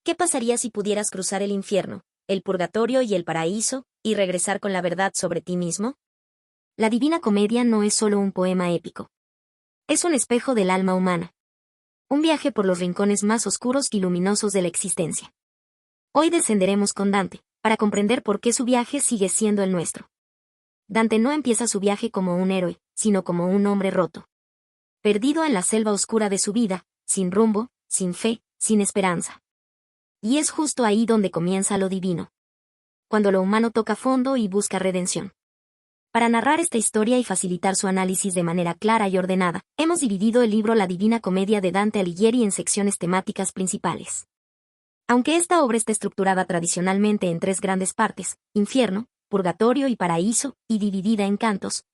¿Qué pasaría si pudieras cruzar el infierno, el purgatorio y el paraíso, y regresar con la verdad sobre ti mismo? La Divina Comedia no es solo un poema épico. Es un espejo del alma humana. Un viaje por los rincones más oscuros y luminosos de la existencia. Hoy descenderemos con Dante, para comprender por qué su viaje sigue siendo el nuestro. Dante no empieza su viaje como un héroe, sino como un hombre roto. Perdido en la selva oscura de su vida, sin rumbo, sin fe, sin esperanza. Y es justo ahí donde comienza lo divino. Cuando lo humano toca fondo y busca redención. Para narrar esta historia y facilitar su análisis de manera clara y ordenada, hemos dividido el libro La Divina Comedia de Dante Alighieri en secciones temáticas principales. Aunque esta obra está estructurada tradicionalmente en tres grandes partes, infierno, purgatorio y paraíso, y dividida en cantos,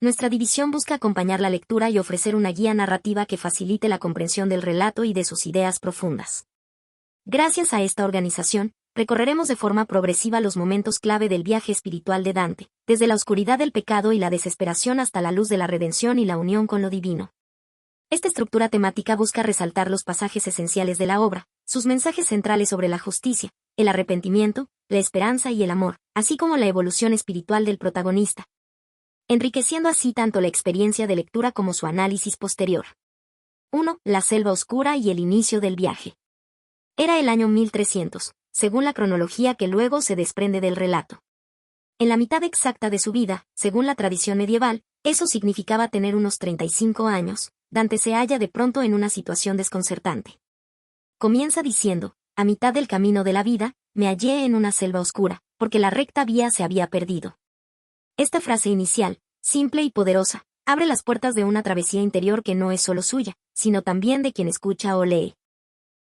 nuestra división busca acompañar la lectura y ofrecer una guía narrativa que facilite la comprensión del relato y de sus ideas profundas. Gracias a esta organización, recorreremos de forma progresiva los momentos clave del viaje espiritual de Dante, desde la oscuridad del pecado y la desesperación hasta la luz de la redención y la unión con lo divino. Esta estructura temática busca resaltar los pasajes esenciales de la obra, sus mensajes centrales sobre la justicia, el arrepentimiento, la esperanza y el amor, así como la evolución espiritual del protagonista, enriqueciendo así tanto la experiencia de lectura como su análisis posterior. 1. La selva oscura y el inicio del viaje. Era el año 1300, según la cronología que luego se desprende del relato. En la mitad exacta de su vida, según la tradición medieval, eso significaba tener unos 35 años, Dante se halla de pronto en una situación desconcertante. Comienza diciendo, a mitad del camino de la vida, me hallé en una selva oscura, porque la recta vía se había perdido. Esta frase inicial, simple y poderosa, abre las puertas de una travesía interior que no es solo suya, sino también de quien escucha o lee.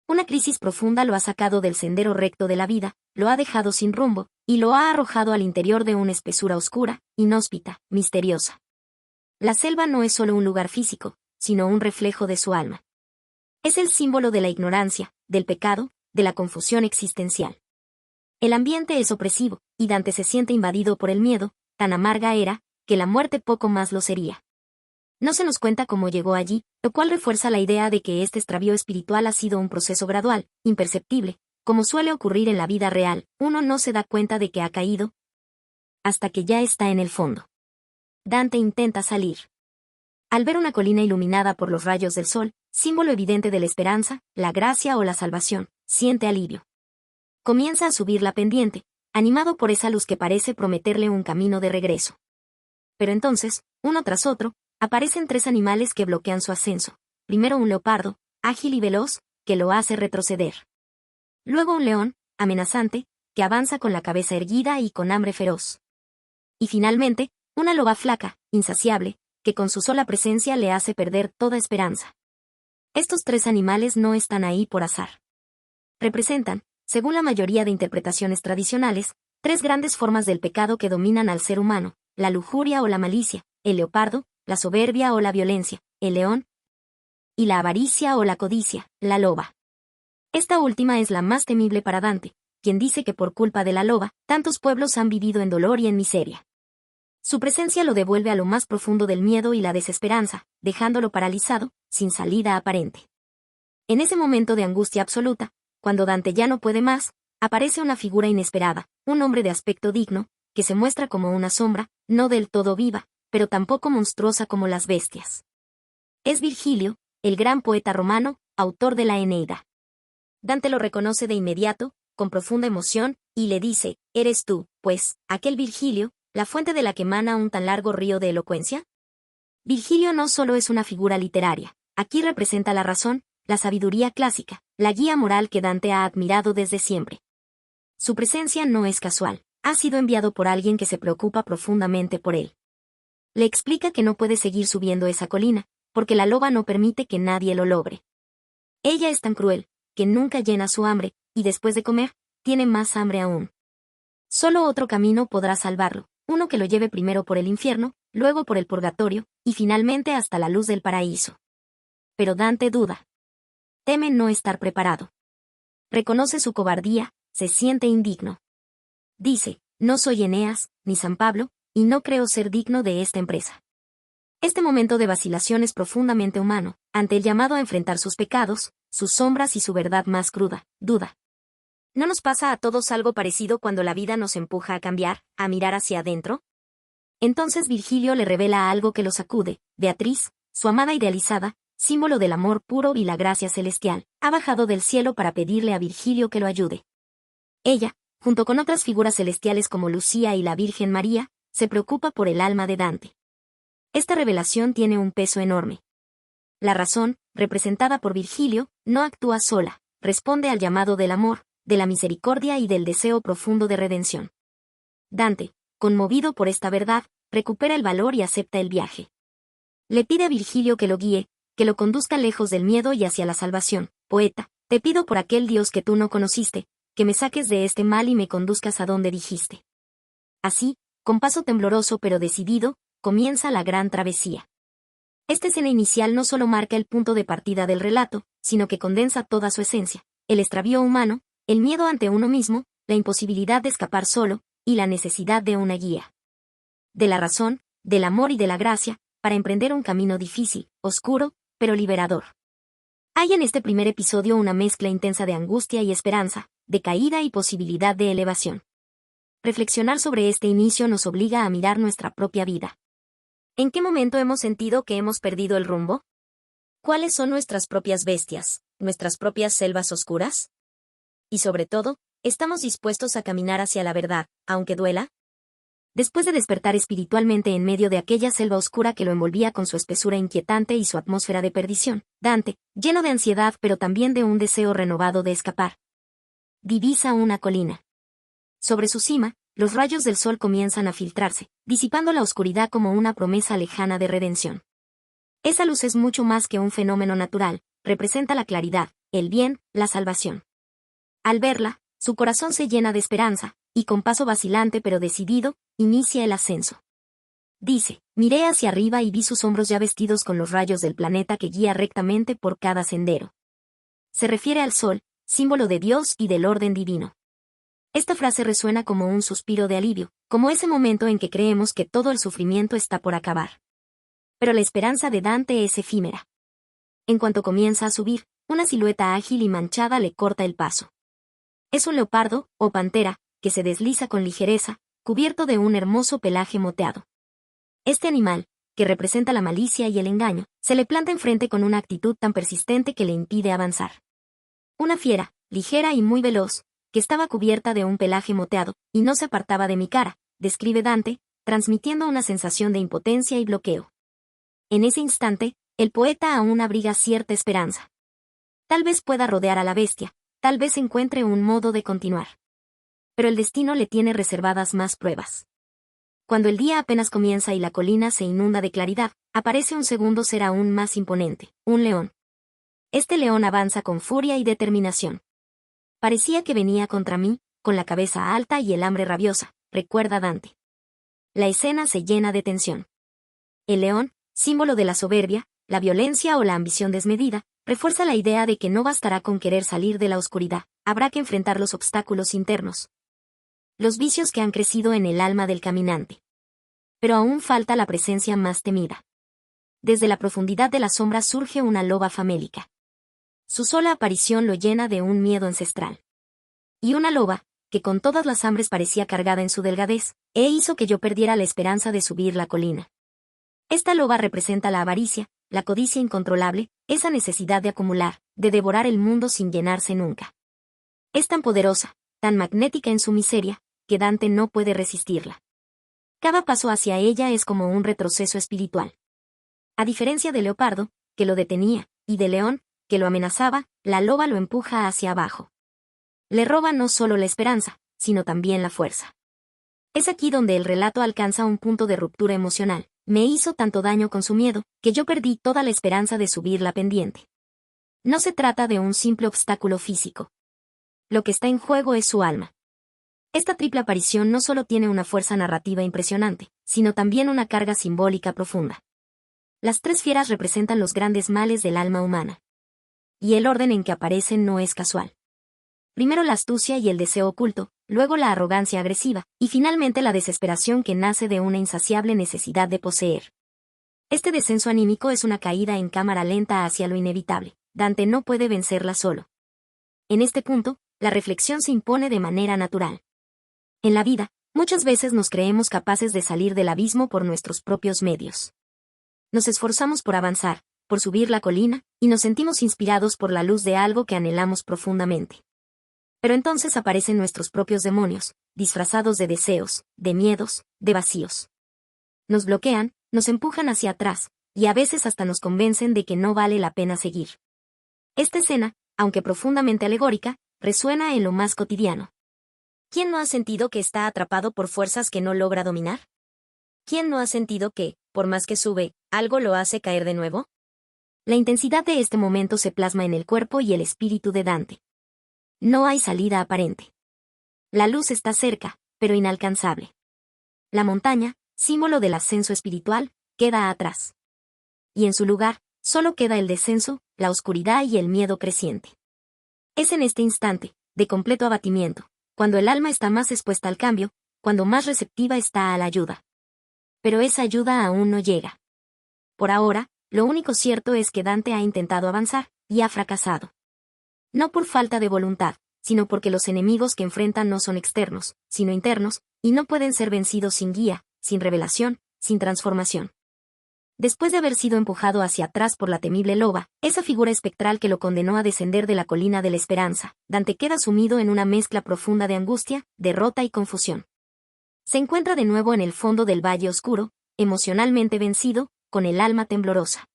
Una crisis profunda lo ha sacado del sendero recto de la vida, lo ha dejado sin rumbo, y lo ha arrojado al interior de una espesura oscura, inhóspita, misteriosa. La selva no es solo un lugar físico, sino un reflejo de su alma. Es el símbolo de la ignorancia, del pecado, de la confusión existencial. El ambiente es opresivo, y Dante se siente invadido por el miedo, tan amarga era, que la muerte poco más lo sería. No se nos cuenta cómo llegó allí, lo cual refuerza la idea de que este extravío espiritual ha sido un proceso gradual, imperceptible, como suele ocurrir en la vida real, uno no se da cuenta de que ha caído, hasta que ya está en el fondo. Dante intenta salir. Al ver una colina iluminada por los rayos del sol, símbolo evidente de la esperanza, la gracia o la salvación, siente alivio. Comienza a subir la pendiente, animado por esa luz que parece prometerle un camino de regreso. Pero entonces, uno tras otro, aparecen tres animales que bloquean su ascenso. Primero un leopardo, ágil y veloz, que lo hace retroceder. Luego un león, amenazante, que avanza con la cabeza erguida y con hambre feroz. Y finalmente, una loba flaca, insaciable, que con su sola presencia le hace perder toda esperanza. Estos tres animales no están ahí por azar. Representan, según la mayoría de interpretaciones tradicionales, tres grandes formas del pecado que dominan al ser humano, la lujuria o la malicia, el leopardo, la soberbia o la violencia, el león, y la avaricia o la codicia, la loba. Esta última es la más temible para Dante, quien dice que por culpa de la loba, tantos pueblos han vivido en dolor y en miseria. Su presencia lo devuelve a lo más profundo del miedo y la desesperanza, dejándolo paralizado, sin salida aparente. En ese momento de angustia absoluta, cuando Dante ya no puede más, aparece una figura inesperada, un hombre de aspecto digno, que se muestra como una sombra, no del todo viva, pero tampoco monstruosa como las bestias. Es Virgilio, el gran poeta romano, autor de la Eneida. Dante lo reconoce de inmediato, con profunda emoción, y le dice, ¿eres tú, pues, aquel Virgilio, la fuente de la que emana un tan largo río de elocuencia? Virgilio no solo es una figura literaria, aquí representa la razón, la sabiduría clásica, la guía moral que Dante ha admirado desde siempre. Su presencia no es casual, ha sido enviado por alguien que se preocupa profundamente por él. Le explica que no puede seguir subiendo esa colina, porque la loba no permite que nadie lo logre. Ella es tan cruel, que nunca llena su hambre, y después de comer, tiene más hambre aún. Solo otro camino podrá salvarlo, uno que lo lleve primero por el infierno, luego por el purgatorio, y finalmente hasta la luz del paraíso. Pero Dante duda. Teme no estar preparado. Reconoce su cobardía, se siente indigno. Dice, no soy Eneas, ni San Pablo, y no creo ser digno de esta empresa. Este momento de vacilación es profundamente humano. Ante el llamado a enfrentar sus pecados, sus sombras y su verdad más cruda, duda. ¿No nos pasa a todos algo parecido cuando la vida nos empuja a cambiar, a mirar hacia adentro? Entonces Virgilio le revela algo que lo sacude. Beatriz, su amada idealizada, símbolo del amor puro y la gracia celestial, ha bajado del cielo para pedirle a Virgilio que lo ayude. Ella, junto con otras figuras celestiales como Lucía y la Virgen María, se preocupa por el alma de Dante. Esta revelación tiene un peso enorme. La razón, representada por Virgilio, no actúa sola, responde al llamado del amor, de la misericordia y del deseo profundo de redención. Dante, conmovido por esta verdad, recupera el valor y acepta el viaje. Le pide a Virgilio que lo guíe, que lo conduzca lejos del miedo y hacia la salvación. Poeta, te pido por aquel Dios que tú no conociste, que me saques de este mal y me conduzcas a donde dijiste. Así, con paso tembloroso pero decidido, comienza la gran travesía. Esta escena inicial no solo marca el punto de partida del relato, sino que condensa toda su esencia: el extravío humano, el miedo ante uno mismo, la imposibilidad de escapar solo, y la necesidad de una guía. De la razón, del amor y de la gracia, para emprender un camino difícil, oscuro, pero liberador. Hay en este primer episodio una mezcla intensa de angustia y esperanza, de caída y posibilidad de elevación. Reflexionar sobre este inicio nos obliga a mirar nuestra propia vida. ¿En qué momento hemos sentido que hemos perdido el rumbo? ¿Cuáles son nuestras propias bestias, nuestras propias selvas oscuras? Y sobre todo, ¿estamos dispuestos a caminar hacia la verdad, aunque duela? Después de despertar espiritualmente en medio de aquella selva oscura que lo envolvía con su espesura inquietante y su atmósfera de perdición, Dante, lleno de ansiedad pero también de un deseo renovado de escapar, divisa una colina. Sobre su cima, los rayos del sol comienzan a filtrarse, disipando la oscuridad como una promesa lejana de redención. Esa luz es mucho más que un fenómeno natural, representa la claridad, el bien, la salvación. Al verla, su corazón se llena de esperanza, y con paso vacilante pero decidido, inicia el ascenso. Dice, miré hacia arriba y vi sus hombros ya vestidos con los rayos del planeta que guía rectamente por cada sendero. Se refiere al sol, símbolo de Dios y del orden divino. Esta frase resuena como un suspiro de alivio, como ese momento en que creemos que todo el sufrimiento está por acabar. Pero la esperanza de Dante es efímera. En cuanto comienza a subir, una silueta ágil y manchada le corta el paso. Es un leopardo, o pantera, que se desliza con ligereza, cubierto de un hermoso pelaje moteado. Este animal, que representa la malicia y el engaño, se le planta enfrente con una actitud tan persistente que le impide avanzar. Una fiera, ligera y muy veloz, que estaba cubierta de un pelaje moteado, y no se apartaba de mi cara, describe Dante, transmitiendo una sensación de impotencia y bloqueo. En ese instante, el poeta aún abriga cierta esperanza. Tal vez pueda rodear a la bestia, tal vez encuentre un modo de continuar. Pero el destino le tiene reservadas más pruebas. Cuando el día apenas comienza y la colina se inunda de claridad, aparece un segundo ser aún más imponente, un león. Este león avanza con furia y determinación. Parecía que venía contra mí, con la cabeza alta y el hambre rabiosa, recuerda Dante. La escena se llena de tensión. El león, símbolo de la soberbia, la violencia o la ambición desmedida, refuerza la idea de que no bastará con querer salir de la oscuridad, habrá que enfrentar los obstáculos internos. Los vicios que han crecido en el alma del caminante. Pero aún falta la presencia más temida. Desde la profundidad de la sombra surge una loba famélica. Su sola aparición lo llena de un miedo ancestral. Y una loba, que con todas las hambres parecía cargada en su delgadez, hizo que yo perdiera la esperanza de subir la colina. Esta loba representa la avaricia, la codicia incontrolable, esa necesidad de acumular, de devorar el mundo sin llenarse nunca. Es tan poderosa, tan magnética en su miseria, que Dante no puede resistirla. Cada paso hacia ella es como un retroceso espiritual. A diferencia de Leopardo, que lo detenía, y de León, que lo amenazaba, la loba lo empuja hacia abajo. Le roba no solo la esperanza, sino también la fuerza. Es aquí donde el relato alcanza un punto de ruptura emocional. Me hizo tanto daño con su miedo, que yo perdí toda la esperanza de subir la pendiente. No se trata de un simple obstáculo físico. Lo que está en juego es su alma. Esta triple aparición no solo tiene una fuerza narrativa impresionante, sino también una carga simbólica profunda. Las tres fieras representan los grandes males del alma humana. Y el orden en que aparecen no es casual. Primero la astucia y el deseo oculto, luego la arrogancia agresiva, y finalmente la desesperación que nace de una insaciable necesidad de poseer. Este descenso anímico es una caída en cámara lenta hacia lo inevitable, Dante no puede vencerla solo. En este punto, la reflexión se impone de manera natural. En la vida, muchas veces nos creemos capaces de salir del abismo por nuestros propios medios. Nos esforzamos por avanzar, por subir la colina, y nos sentimos inspirados por la luz de algo que anhelamos profundamente. Pero entonces aparecen nuestros propios demonios, disfrazados de deseos, de miedos, de vacíos. Nos bloquean, nos empujan hacia atrás, y a veces hasta nos convencen de que no vale la pena seguir. Esta escena, aunque profundamente alegórica, resuena en lo más cotidiano. ¿Quién no ha sentido que está atrapado por fuerzas que no logra dominar? ¿Quién no ha sentido que, por más que sube, algo lo hace caer de nuevo? La intensidad de este momento se plasma en el cuerpo y el espíritu de Dante. No hay salida aparente. La luz está cerca, pero inalcanzable. La montaña, símbolo del ascenso espiritual, queda atrás. Y en su lugar, solo queda el descenso, la oscuridad y el miedo creciente. Es en este instante, de completo abatimiento, cuando el alma está más expuesta al cambio, cuando más receptiva está a la ayuda. Pero esa ayuda aún no llega. Por ahora, lo único cierto es que Dante ha intentado avanzar, y ha fracasado. No por falta de voluntad, sino porque los enemigos que enfrentan no son externos, sino internos, y no pueden ser vencidos sin guía, sin revelación, sin transformación. Después de haber sido empujado hacia atrás por la temible loba, esa figura espectral que lo condenó a descender de la colina de la esperanza, Dante queda sumido en una mezcla profunda de angustia, derrota y confusión. Se encuentra de nuevo en el fondo del valle oscuro, emocionalmente vencido, con el alma temblorosa.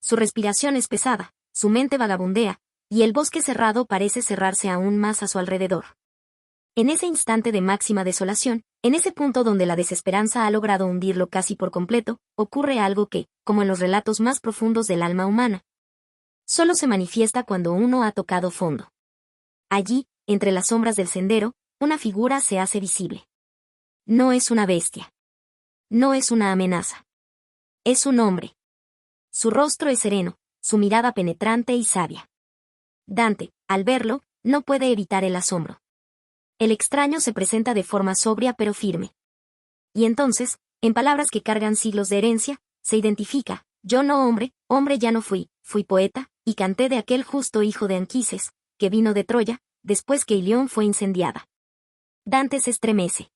Su respiración es pesada, su mente vagabundea, y el bosque cerrado parece cerrarse aún más a su alrededor. En ese instante de máxima desolación, en ese punto donde la desesperanza ha logrado hundirlo casi por completo, ocurre algo que, como en los relatos más profundos del alma humana, solo se manifiesta cuando uno ha tocado fondo. Allí, entre las sombras del sendero, una figura se hace visible. No es una bestia. No es una amenaza. Es un hombre. Su rostro es sereno, su mirada penetrante y sabia. Dante, al verlo, no puede evitar el asombro. El extraño se presenta de forma sobria pero firme. Y entonces, en palabras que cargan siglos de herencia, se identifica: yo no hombre, hombre ya no fui, fui poeta, y canté de aquel justo hijo de Anquises, que vino de Troya, después que Ilión fue incendiada. Dante se estremece.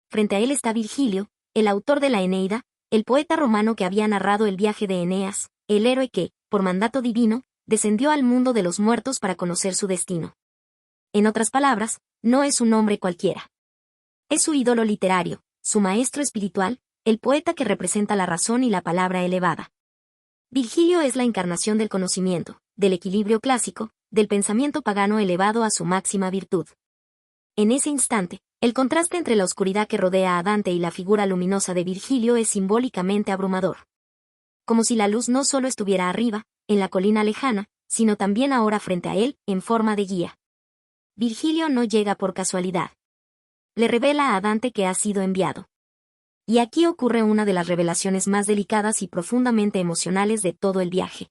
Frente a él está Virgilio, el autor de la Eneida, el poeta romano que había narrado el viaje de Eneas, el héroe que, por mandato divino, descendió al mundo de los muertos para conocer su destino. En otras palabras, no es un hombre cualquiera. Es su ídolo literario, su maestro espiritual, el poeta que representa la razón y la palabra elevada. Virgilio es la encarnación del conocimiento, del equilibrio clásico, del pensamiento pagano elevado a su máxima virtud. En ese instante, el contraste entre la oscuridad que rodea a Dante y la figura luminosa de Virgilio es simbólicamente abrumador. Como si la luz no solo estuviera arriba, en la colina lejana, sino también ahora frente a él, en forma de guía. Virgilio no llega por casualidad. Le revela a Dante que ha sido enviado. Y aquí ocurre una de las revelaciones más delicadas y profundamente emocionales de todo el viaje.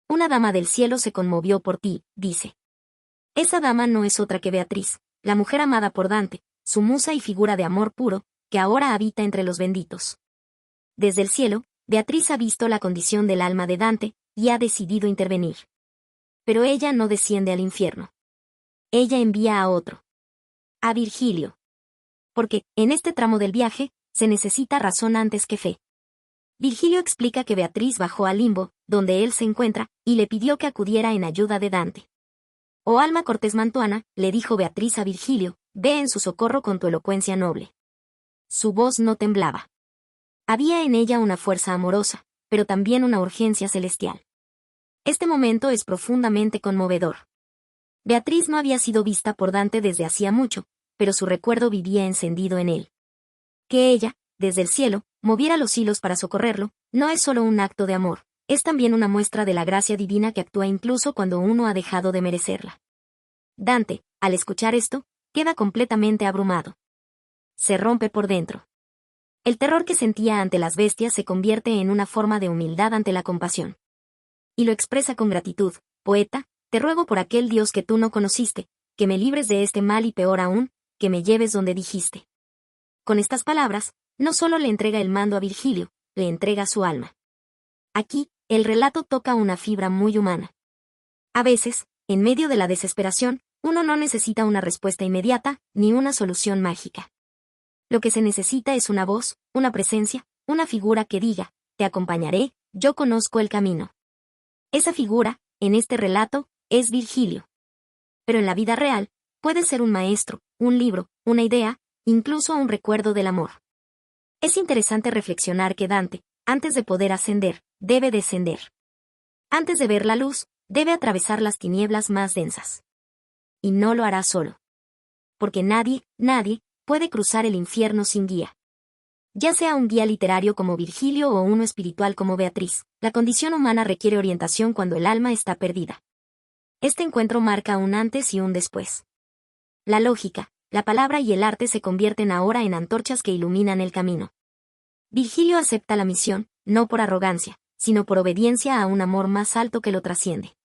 Una dama del cielo se conmovió por ti, dice. Esa dama no es otra que Beatriz, la mujer amada por Dante, su musa y figura de amor puro, que ahora habita entre los benditos. Desde el cielo, Beatriz ha visto la condición del alma de Dante, y ha decidido intervenir. Pero ella no desciende al infierno. Ella envía a otro. A Virgilio. Porque, en este tramo del viaje, se necesita razón antes que fe. Virgilio explica que Beatriz bajó al limbo, donde él se encuentra, y le pidió que acudiera en ayuda de Dante. Oh alma cortés mantuana, le dijo Beatriz a Virgilio, ve en su socorro con tu elocuencia noble. Su voz no temblaba. Había en ella una fuerza amorosa, pero también una urgencia celestial. Este momento es profundamente conmovedor. Beatriz no había sido vista por Dante desde hacía mucho, pero su recuerdo vivía encendido en él. Que ella, desde el cielo, moviera los hilos para socorrerlo, no es solo un acto de amor, es también una muestra de la gracia divina que actúa incluso cuando uno ha dejado de merecerla. Dante, al escuchar esto, queda completamente abrumado. Se rompe por dentro. El terror que sentía ante las bestias se convierte en una forma de humildad ante la compasión. Y lo expresa con gratitud: poeta, te ruego por aquel Dios que tú no conociste, que me libres de este mal y peor aún, que me lleves donde dijiste. Con estas palabras, no solo le entrega el mando a Virgilio, le entrega su alma. Aquí, el relato toca una fibra muy humana. A veces, en medio de la desesperación, uno no necesita una respuesta inmediata, ni una solución mágica. Lo que se necesita es una voz, una presencia, una figura que diga, te acompañaré, yo conozco el camino. Esa figura, en este relato, es Virgilio. Pero en la vida real, puede ser un maestro, un libro, una idea, incluso un recuerdo del amor. Es interesante reflexionar que Dante, antes de poder ascender, debe descender. Antes de ver la luz, debe atravesar las tinieblas más densas. Y no lo hará solo. Porque nadie, puede cruzar el infierno sin guía. Ya sea un guía literario como Virgilio o uno espiritual como Beatriz, la condición humana requiere orientación cuando el alma está perdida. Este encuentro marca un antes y un después. La lógica, la palabra y el arte se convierten ahora en antorchas que iluminan el camino. Virgilio acepta la misión, no por arrogancia, sino por obediencia a un amor más alto que lo trasciende.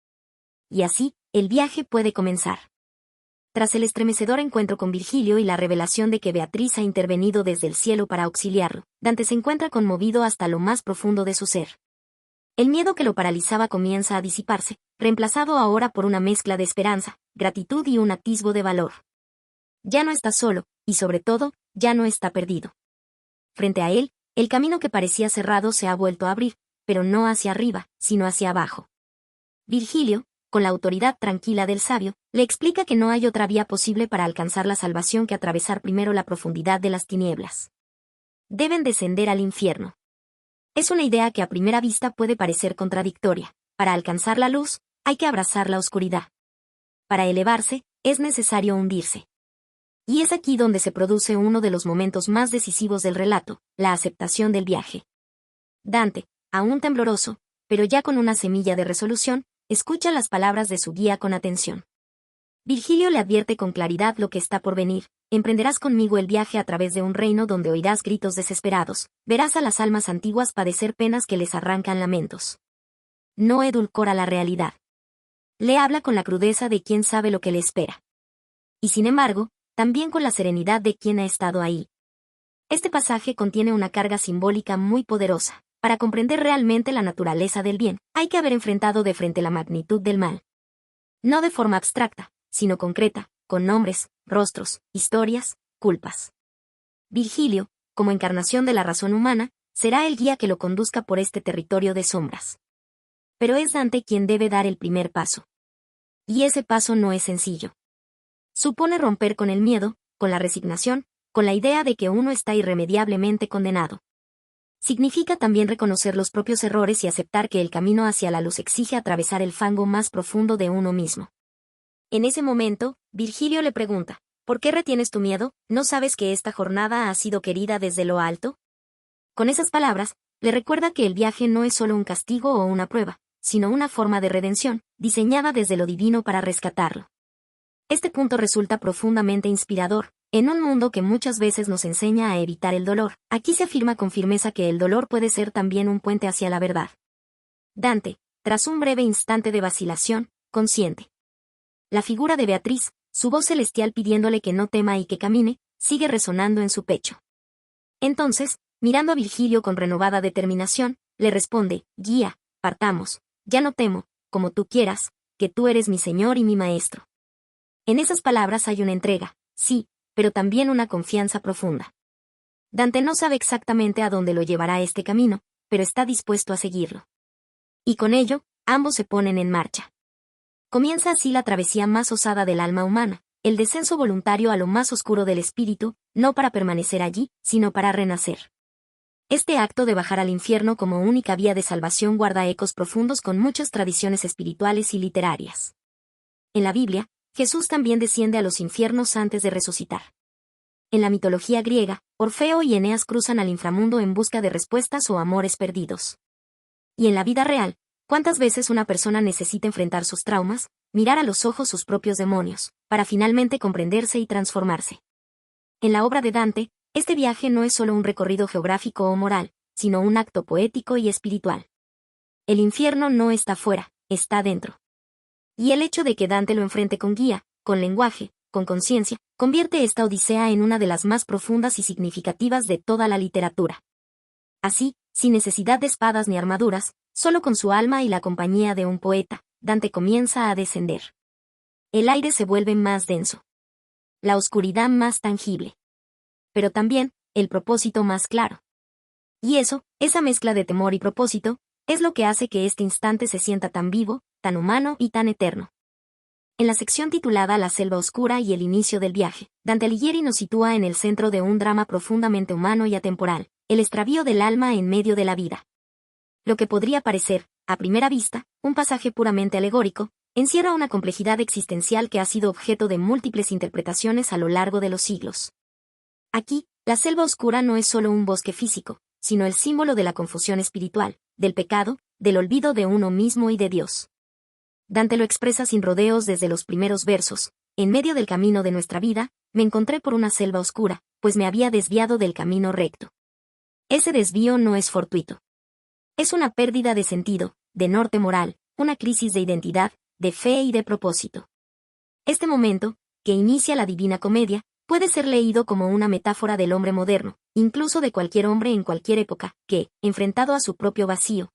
Y así, el viaje puede comenzar. Tras el estremecedor encuentro con Virgilio y la revelación de que Beatriz ha intervenido desde el cielo para auxiliarlo, Dante se encuentra conmovido hasta lo más profundo de su ser. El miedo que lo paralizaba comienza a disiparse, reemplazado ahora por una mezcla de esperanza, gratitud y un atisbo de valor. Ya no está solo, y sobre todo, ya no está perdido. Frente a él, el camino que parecía cerrado se ha vuelto a abrir, pero no hacia arriba, sino hacia abajo. Virgilio, con la autoridad tranquila del sabio, le explica que no hay otra vía posible para alcanzar la salvación que atravesar primero la profundidad de las tinieblas. Deben descender al infierno. Es una idea que a primera vista puede parecer contradictoria. Para alcanzar la luz, hay que abrazar la oscuridad. Para elevarse, es necesario hundirse. Y es aquí donde se produce uno de los momentos más decisivos del relato, la aceptación del viaje. Dante, aún tembloroso, pero ya con una semilla de resolución, escucha las palabras de su guía con atención. Virgilio le advierte con claridad lo que está por venir: emprenderás conmigo el viaje a través de un reino donde oirás gritos desesperados, verás a las almas antiguas padecer penas que les arrancan lamentos. No edulcora la realidad. Le habla con la crudeza de quien sabe lo que le espera. Y sin embargo, también con la serenidad de quien ha estado ahí. Este pasaje contiene una carga simbólica muy poderosa. Para comprender realmente la naturaleza del bien, hay que haber enfrentado de frente la magnitud del mal. No de forma abstracta, sino concreta, con nombres, rostros, historias, culpas. Virgilio, como encarnación de la razón humana, será el guía que lo conduzca por este territorio de sombras. Pero es Dante quien debe dar el primer paso. Y ese paso no es sencillo. Supone romper con el miedo, con la resignación, con la idea de que uno está irremediablemente condenado. Significa también reconocer los propios errores y aceptar que el camino hacia la luz exige atravesar el fango más profundo de uno mismo. En ese momento, Virgilio le pregunta: ¿por qué retienes tu miedo? ¿No sabes que esta jornada ha sido querida desde lo alto? Con esas palabras, le recuerda que el viaje no es solo un castigo o una prueba, sino una forma de redención, diseñada desde lo divino para rescatarlo. Este punto resulta profundamente inspirador. En un mundo que muchas veces nos enseña a evitar el dolor, aquí se afirma con firmeza que el dolor puede ser también un puente hacia la verdad. Dante, tras un breve instante de vacilación, consiente. La figura de Beatriz, su voz celestial pidiéndole que no tema y que camine, sigue resonando en su pecho. Entonces, mirando a Virgilio con renovada determinación, le responde: guía, partamos, ya no temo, como tú quieras, que tú eres mi Señor y mi Maestro. En esas palabras hay una entrega, sí, pero también una confianza profunda. Dante no sabe exactamente a dónde lo llevará este camino, pero está dispuesto a seguirlo. Y con ello, ambos se ponen en marcha. Comienza así la travesía más osada del alma humana, el descenso voluntario a lo más oscuro del espíritu, no para permanecer allí, sino para renacer. Este acto de bajar al infierno como única vía de salvación guarda ecos profundos con muchas tradiciones espirituales y literarias. En la Biblia, Jesús también desciende a los infiernos antes de resucitar. En la mitología griega, Orfeo y Eneas cruzan al inframundo en busca de respuestas o amores perdidos. Y en la vida real, ¿cuántas veces una persona necesita enfrentar sus traumas, mirar a los ojos sus propios demonios, para finalmente comprenderse y transformarse? En la obra de Dante, este viaje no es solo un recorrido geográfico o moral, sino un acto poético y espiritual. El infierno no está fuera, está dentro. Y el hecho de que Dante lo enfrente con guía, con lenguaje, con conciencia, convierte esta odisea en una de las más profundas y significativas de toda la literatura. Así, sin necesidad de espadas ni armaduras, solo con su alma y la compañía de un poeta, Dante comienza a descender. El aire se vuelve más denso. La oscuridad más tangible. Pero también, el propósito más claro. Y eso, esa mezcla de temor y propósito, es lo que hace que este instante se sienta tan vivo, tan humano y tan eterno. En la sección titulada La selva oscura y el inicio del viaje, Dante Alighieri nos sitúa en el centro de un drama profundamente humano y atemporal, el extravío del alma en medio de la vida. Lo que podría parecer, a primera vista, un pasaje puramente alegórico, encierra una complejidad existencial que ha sido objeto de múltiples interpretaciones a lo largo de los siglos. Aquí, la selva oscura no es solo un bosque físico, sino el símbolo de la confusión espiritual, del pecado, del olvido de uno mismo y de Dios. Dante lo expresa sin rodeos desde los primeros versos: en medio del camino de nuestra vida, me encontré por una selva oscura, pues me había desviado del camino recto. Ese desvío no es fortuito. Es una pérdida de sentido, de norte moral, una crisis de identidad, de fe y de propósito. Este momento, que inicia la Divina Comedia, puede ser leído como una metáfora del hombre moderno, incluso de cualquier hombre en cualquier época, que, enfrentado a su propio vacío,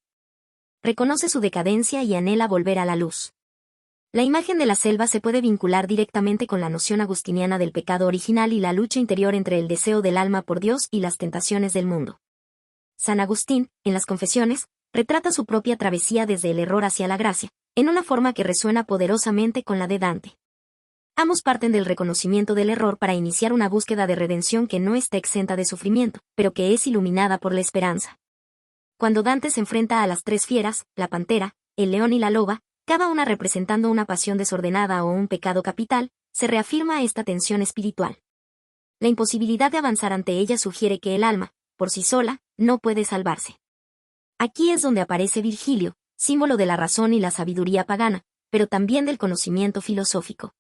reconoce su decadencia y anhela volver a la luz. La imagen de la selva se puede vincular directamente con la noción agustiniana del pecado original y la lucha interior entre el deseo del alma por Dios y las tentaciones del mundo. San Agustín, en las Confesiones, retrata su propia travesía desde el error hacia la gracia, en una forma que resuena poderosamente con la de Dante. Ambos parten del reconocimiento del error para iniciar una búsqueda de redención que no está exenta de sufrimiento, pero que es iluminada por la esperanza. Cuando Dante se enfrenta a las tres fieras, la pantera, el león y la loba, cada una representando una pasión desordenada o un pecado capital, se reafirma esta tensión espiritual. La imposibilidad de avanzar ante ella sugiere que el alma, por sí sola, no puede salvarse. Aquí es donde aparece Virgilio, símbolo de la razón y la sabiduría pagana, pero también del conocimiento filosófico.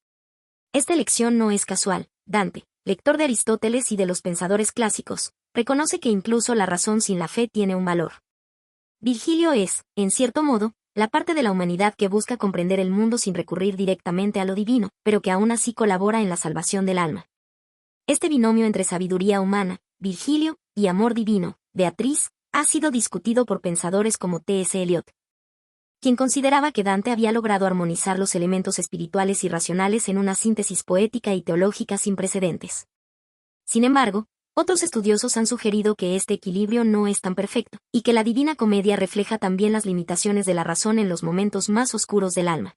Esta elección no es casual. Dante, lector de Aristóteles y de los pensadores clásicos, reconoce que incluso la razón sin la fe tiene un valor. Virgilio es, en cierto modo, la parte de la humanidad que busca comprender el mundo sin recurrir directamente a lo divino, pero que aún así colabora en la salvación del alma. Este binomio entre sabiduría humana, Virgilio, y amor divino, Beatriz, ha sido discutido por pensadores como T.S. Eliot, quien consideraba que Dante había logrado armonizar los elementos espirituales y racionales en una síntesis poética y teológica sin precedentes. Sin embargo, otros estudiosos han sugerido que este equilibrio no es tan perfecto, y que la Divina Comedia refleja también las limitaciones de la razón en los momentos más oscuros del alma.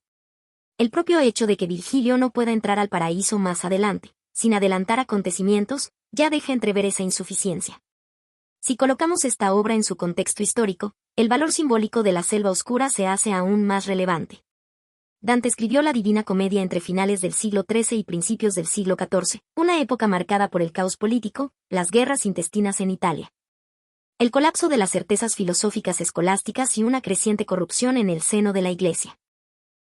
El propio hecho de que Virgilio no pueda entrar al paraíso más adelante, sin adelantar acontecimientos, ya deja entrever esa insuficiencia. Si colocamos esta obra en su contexto histórico, el valor simbólico de la selva oscura se hace aún más relevante. Dante escribió la Divina Comedia entre finales del siglo XIII y principios del siglo XIV, una época marcada por el caos político, las guerras intestinas en Italia, el colapso de las certezas filosóficas escolásticas y una creciente corrupción en el seno de la Iglesia.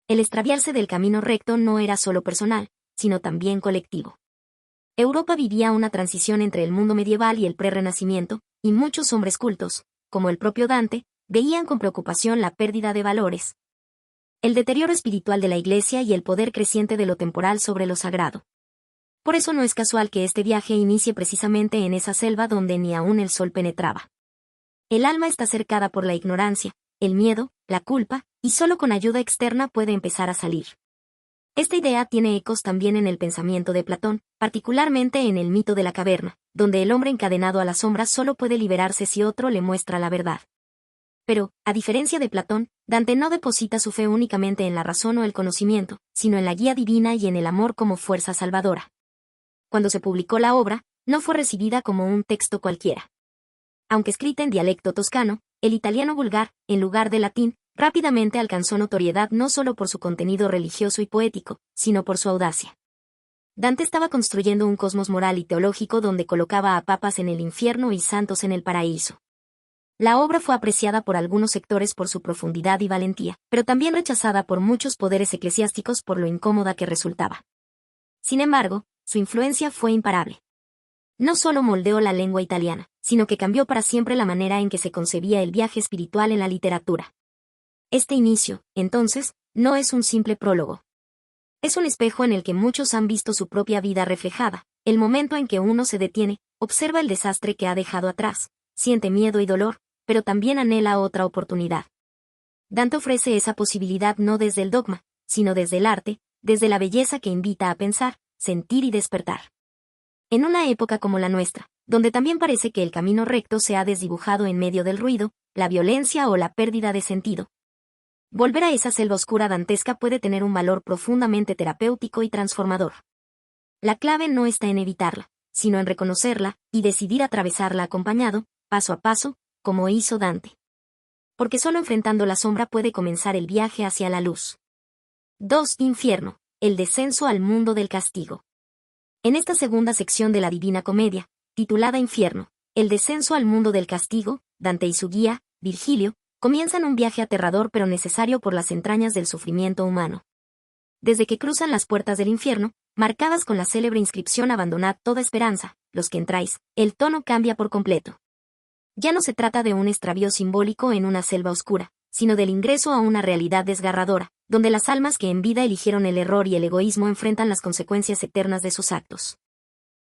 El extraviarse del camino recto no era solo personal, sino también colectivo. Europa vivía una transición entre el mundo medieval y el prerrenacimiento, y muchos hombres cultos, como el propio Dante, veían con preocupación la pérdida de valores, el deterioro espiritual de la Iglesia y el poder creciente de lo temporal sobre lo sagrado. Por eso no es casual que este viaje inicie precisamente en esa selva donde ni aún el sol penetraba. El alma está cercada por la ignorancia, el miedo, la culpa, y solo con ayuda externa puede empezar a salir. Esta idea tiene ecos también en el pensamiento de Platón, particularmente en el mito de la caverna, donde el hombre encadenado a la sombra solo puede liberarse si otro le muestra la verdad. Pero, a diferencia de Platón, Dante no deposita su fe únicamente en la razón o el conocimiento, sino en la guía divina y en el amor como fuerza salvadora. Cuando se publicó la obra, no fue recibida como un texto cualquiera. Aunque escrita en dialecto toscano, el italiano vulgar, en lugar de latín, rápidamente alcanzó notoriedad no solo por su contenido religioso y poético, sino por su audacia. Dante estaba construyendo un cosmos moral y teológico donde colocaba a papas en el infierno y santos en el paraíso. La obra fue apreciada por algunos sectores por su profundidad y valentía, pero también rechazada por muchos poderes eclesiásticos por lo incómoda que resultaba. Sin embargo, su influencia fue imparable. No solo moldeó la lengua italiana, sino que cambió para siempre la manera en que se concebía el viaje espiritual en la literatura. Este inicio, entonces, no es un simple prólogo. Es un espejo en el que muchos han visto su propia vida reflejada, el momento en que uno se detiene, observa el desastre que ha dejado atrás, siente miedo y dolor, pero también anhela otra oportunidad. Dante ofrece esa posibilidad no desde el dogma, sino desde el arte, desde la belleza que invita a pensar, sentir y despertar. En una época como la nuestra, donde también parece que el camino recto se ha desdibujado en medio del ruido, la violencia o la pérdida de sentido, volver a esa selva oscura dantesca puede tener un valor profundamente terapéutico y transformador. La clave no está en evitarla, sino en reconocerla y decidir atravesarla acompañado, paso a paso, como hizo Dante. Porque solo enfrentando la sombra puede comenzar el viaje hacia la luz. 2. Infierno, el descenso al mundo del castigo. En esta segunda sección de la Divina Comedia, titulada Infierno, el descenso al mundo del castigo, Dante y su guía, Virgilio, comienzan un viaje aterrador pero necesario por las entrañas del sufrimiento humano. Desde que cruzan las puertas del infierno, marcadas con la célebre inscripción Abandonad toda esperanza, los que entráis, el tono cambia por completo. Ya no se trata de un extravío simbólico en una selva oscura, sino del ingreso a una realidad desgarradora, donde las almas que en vida eligieron el error y el egoísmo enfrentan las consecuencias eternas de sus actos.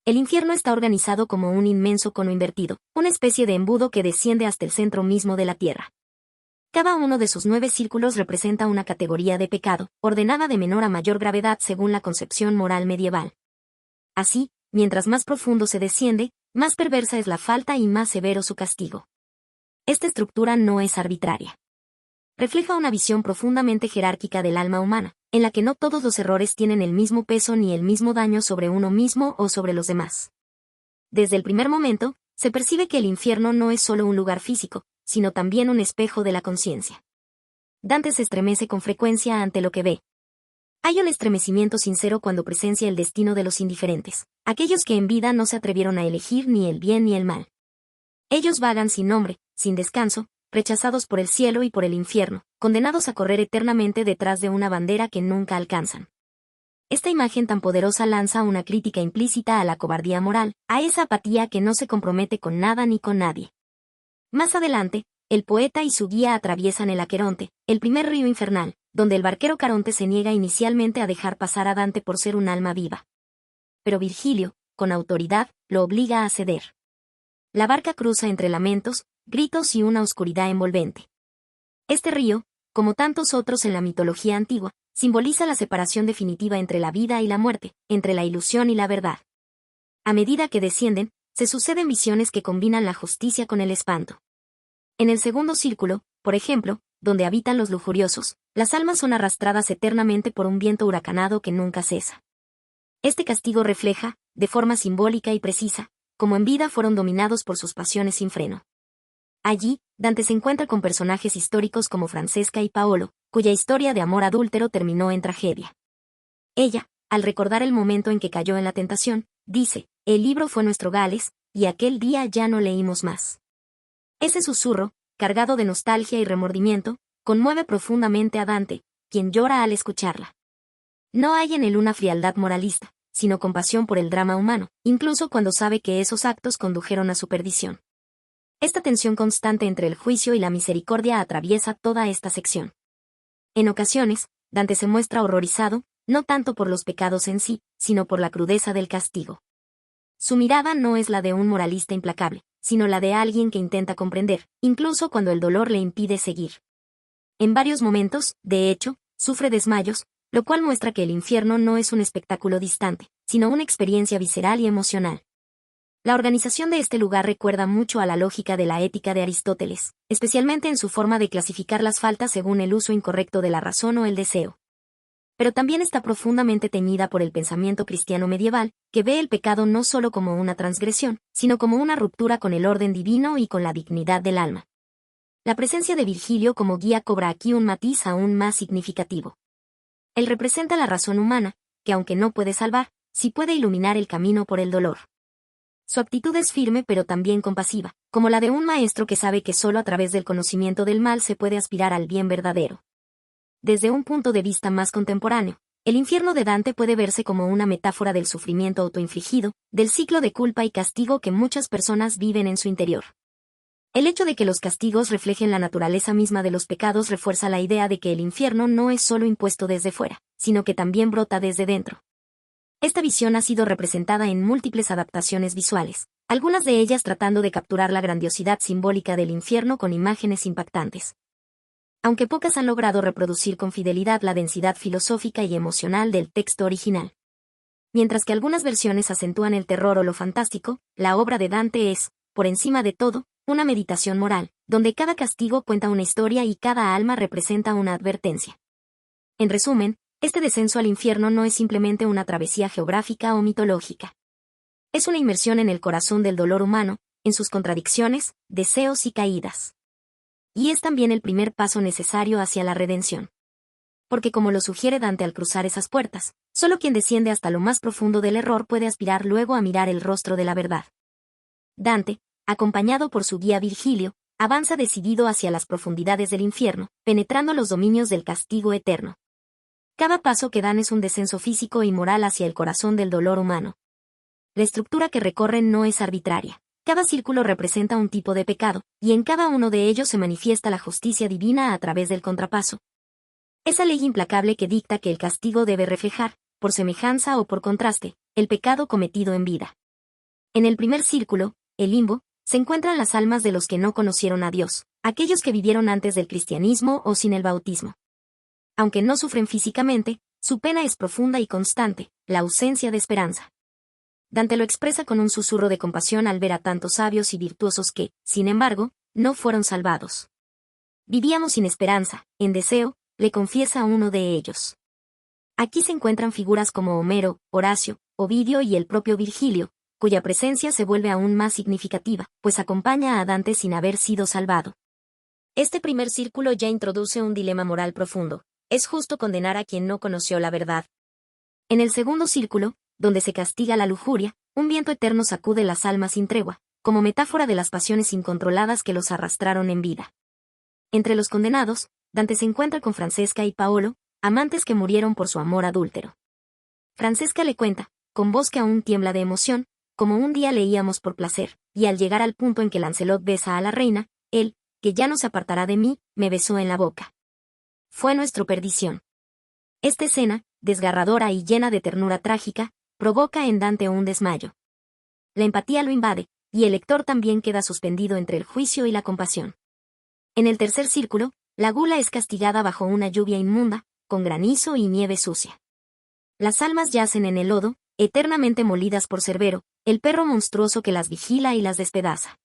El infierno está organizado como un inmenso cono invertido, una especie de embudo que desciende hasta el centro mismo de la tierra. Cada uno de sus 9 círculos representa una categoría de pecado, ordenada de menor a mayor gravedad según la concepción moral medieval. Así, mientras más profundo se desciende, más perversa es la falta y más severo su castigo. Esta estructura no es arbitraria. Refleja una visión profundamente jerárquica del alma humana, en la que no todos los errores tienen el mismo peso ni el mismo daño sobre uno mismo o sobre los demás. Desde el primer momento, se percibe que el infierno no es solo un lugar físico, sino también un espejo de la conciencia. Dante se estremece con frecuencia ante lo que ve. Hay un estremecimiento sincero cuando presencia el destino de los indiferentes, aquellos que en vida no se atrevieron a elegir ni el bien ni el mal. Ellos vagan sin nombre, sin descanso, rechazados por el cielo y por el infierno, condenados a correr eternamente detrás de una bandera que nunca alcanzan. Esta imagen tan poderosa lanza una crítica implícita a la cobardía moral, a esa apatía que no se compromete con nada ni con nadie. Más adelante, el poeta y su guía atraviesan el Aqueronte, el primer río infernal, donde el barquero Caronte se niega inicialmente a dejar pasar a Dante por ser un alma viva. Pero Virgilio, con autoridad, lo obliga a ceder. La barca cruza entre lamentos, gritos y una oscuridad envolvente. Este río, como tantos otros en la mitología antigua, simboliza la separación definitiva entre la vida y la muerte, entre la ilusión y la verdad. A medida que descienden, se suceden visiones que combinan la justicia con el espanto. En el segundo círculo, por ejemplo, donde habitan los lujuriosos, las almas son arrastradas eternamente por un viento huracanado que nunca cesa. Este castigo refleja, de forma simbólica y precisa, cómo en vida fueron dominados por sus pasiones sin freno. Allí, Dante se encuentra con personajes históricos como Francesca y Paolo, cuya historia de amor adúltero terminó en tragedia. Ella, al recordar el momento en que cayó en la tentación, dice, el libro fue nuestro Gales, y aquel día ya no leímos más. Ese susurro, cargado de nostalgia y remordimiento, conmueve profundamente a Dante, quien llora al escucharla. No hay en él una frialdad moralista, sino compasión por el drama humano, incluso cuando sabe que esos actos condujeron a su perdición. Esta tensión constante entre el juicio y la misericordia atraviesa toda esta sección. En ocasiones, Dante se muestra horrorizado, no tanto por los pecados en sí, sino por la crudeza del castigo. Su mirada no es la de un moralista implacable, sino la de alguien que intenta comprender, incluso cuando el dolor le impide seguir. En varios momentos, de hecho, sufre desmayos, lo cual muestra que el infierno no es un espectáculo distante, sino una experiencia visceral y emocional. La organización de este lugar recuerda mucho a la lógica de la ética de Aristóteles, especialmente en su forma de clasificar las faltas según el uso incorrecto de la razón o el deseo. Pero también está profundamente teñida por el pensamiento cristiano medieval, que ve el pecado no solo como una transgresión, sino como una ruptura con el orden divino y con la dignidad del alma. La presencia de Virgilio como guía cobra aquí un matiz aún más significativo. Él representa la razón humana, que aunque no puede salvar, sí puede iluminar el camino por el dolor. Su actitud es firme pero también compasiva, como la de un maestro que sabe que solo a través del conocimiento del mal se puede aspirar al bien verdadero. Desde un punto de vista más contemporáneo, el infierno de Dante puede verse como una metáfora del sufrimiento autoinfligido, del ciclo de culpa y castigo que muchas personas viven en su interior. El hecho de que los castigos reflejen la naturaleza misma de los pecados refuerza la idea de que el infierno no es solo impuesto desde fuera, sino que también brota desde dentro. Esta visión ha sido representada en múltiples adaptaciones visuales, algunas de ellas tratando de capturar la grandiosidad simbólica del infierno con imágenes impactantes. aunque pocas han logrado reproducir con fidelidad la densidad filosófica y emocional del texto original. Mientras que algunas versiones acentúan el terror o lo fantástico, la obra de Dante es, por encima de todo, una meditación moral, donde cada castigo cuenta una historia y cada alma representa una advertencia. En resumen, este descenso al infierno no es simplemente una travesía geográfica o mitológica. Es una inmersión en el corazón del dolor humano, en sus contradicciones, deseos y caídas. Y es también el primer paso necesario hacia la redención. Porque como lo sugiere Dante al cruzar esas puertas, solo quien desciende hasta lo más profundo del error puede aspirar luego a mirar el rostro de la verdad. Dante, acompañado por su guía Virgilio, avanza decidido hacia las profundidades del infierno, penetrando los dominios del castigo eterno. Cada paso que dan es un descenso físico y moral hacia el corazón del dolor humano. La estructura que recorren no es arbitraria. Cada círculo representa un tipo de pecado, y en cada uno de ellos se manifiesta la justicia divina a través del contrapaso. Esa ley implacable que dicta que el castigo debe reflejar, por semejanza o por contraste, el pecado cometido en vida. En el primer círculo, el limbo, se encuentran las almas de los que no conocieron a Dios, aquellos que vivieron antes del cristianismo o sin el bautismo. Aunque no sufren físicamente, su pena es profunda y constante, la ausencia de esperanza. Dante lo expresa con un susurro de compasión al ver a tantos sabios y virtuosos que, sin embargo, no fueron salvados. Vivíamos sin esperanza, en deseo, le confiesa a uno de ellos. Aquí se encuentran figuras como Homero, Horacio, Ovidio y el propio Virgilio, cuya presencia se vuelve aún más significativa, pues acompaña a Dante sin haber sido salvado. Este primer círculo ya introduce un dilema moral profundo. ¿Es justo condenar a quien no conoció la verdad? En el segundo círculo, donde se castiga la lujuria, un viento eterno sacude las almas sin tregua, como metáfora de las pasiones incontroladas que los arrastraron en vida. Entre los condenados, Dante se encuentra con Francesca y Paolo, amantes que murieron por su amor adúltero. Francesca le cuenta, con voz que aún tiembla de emoción, como un día leíamos por placer, y al llegar al punto en que Lancelot besa a la reina, él, que ya no se apartará de mí, me besó en la boca. Fue nuestra perdición. Esta escena, desgarradora y llena de ternura trágica, provoca en Dante un desmayo. La empatía lo invade, y el lector también queda suspendido entre el juicio y la compasión. En el tercer círculo, la gula es castigada bajo una lluvia inmunda, con granizo y nieve sucia. Las almas yacen en el lodo, eternamente molidas por Cerbero, el perro monstruoso que las vigila y las despedaza.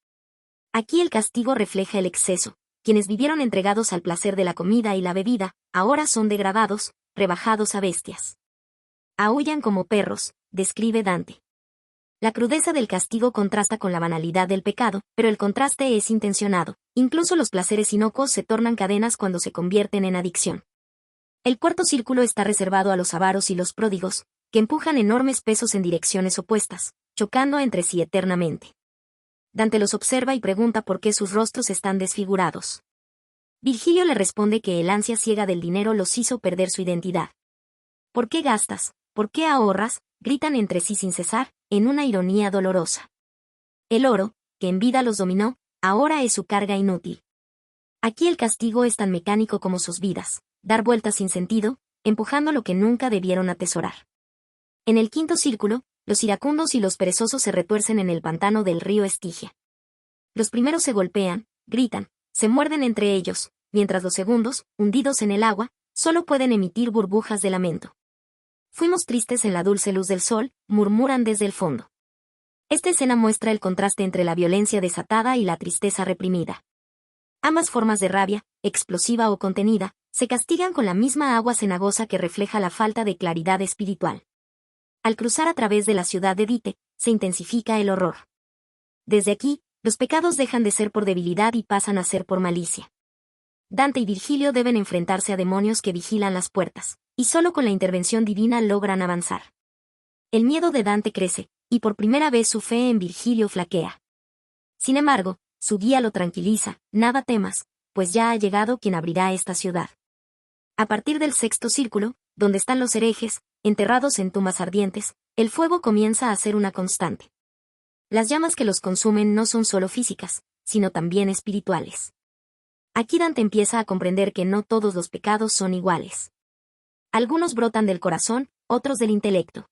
Aquí el castigo refleja el exceso. Quienes vivieron entregados al placer de la comida y la bebida, ahora son degradados, rebajados a bestias. Aúllan como perros, describe Dante. La crudeza del castigo contrasta con la banalidad del pecado, pero el contraste es intencionado. Incluso los placeres inocuos se tornan cadenas cuando se convierten en adicción. El cuarto círculo está reservado a los avaros y los pródigos, que empujan enormes pesos en direcciones opuestas, chocando entre sí eternamente. Dante los observa y pregunta por qué sus rostros están desfigurados. Virgilio le responde que el ansia ciega del dinero los hizo perder su identidad. ¿Por qué gastas? ¿Por qué ahorras? Gritan entre sí sin cesar, en una ironía dolorosa. El oro, que en vida los dominó, ahora es su carga inútil. Aquí el castigo es tan mecánico como sus vidas, dar vueltas sin sentido, empujando lo que nunca debieron atesorar. En el quinto círculo, los iracundos y los perezosos se retuercen en el pantano del río Estigia. Los primeros se golpean, gritan, se muerden entre ellos, mientras los segundos, hundidos en el agua, solo pueden emitir burbujas de lamento. Fuimos tristes en la dulce luz del sol, murmuran desde el fondo. Esta escena muestra el contraste entre la violencia desatada y la tristeza reprimida. Ambas formas de rabia, explosiva o contenida, se castigan con la misma agua cenagosa que refleja la falta de claridad espiritual. Al cruzar a través de la ciudad de Dite, se intensifica el horror. Desde aquí, los pecados dejan de ser por debilidad y pasan a ser por malicia. Dante y Virgilio deben enfrentarse a demonios que vigilan las puertas, y solo con la intervención divina logran avanzar. El miedo de Dante crece, y por primera vez su fe en Virgilio flaquea. Sin embargo, su guía lo tranquiliza, nada temas, pues ya ha llegado quien abrirá esta ciudad. A partir del sexto círculo, donde están los herejes, enterrados en tumbas ardientes, el fuego comienza a ser una constante. Las llamas que los consumen no son solo físicas, sino también espirituales. Aquí Dante empieza a comprender que no todos los pecados son iguales. Algunos brotan del corazón, otros del intelecto.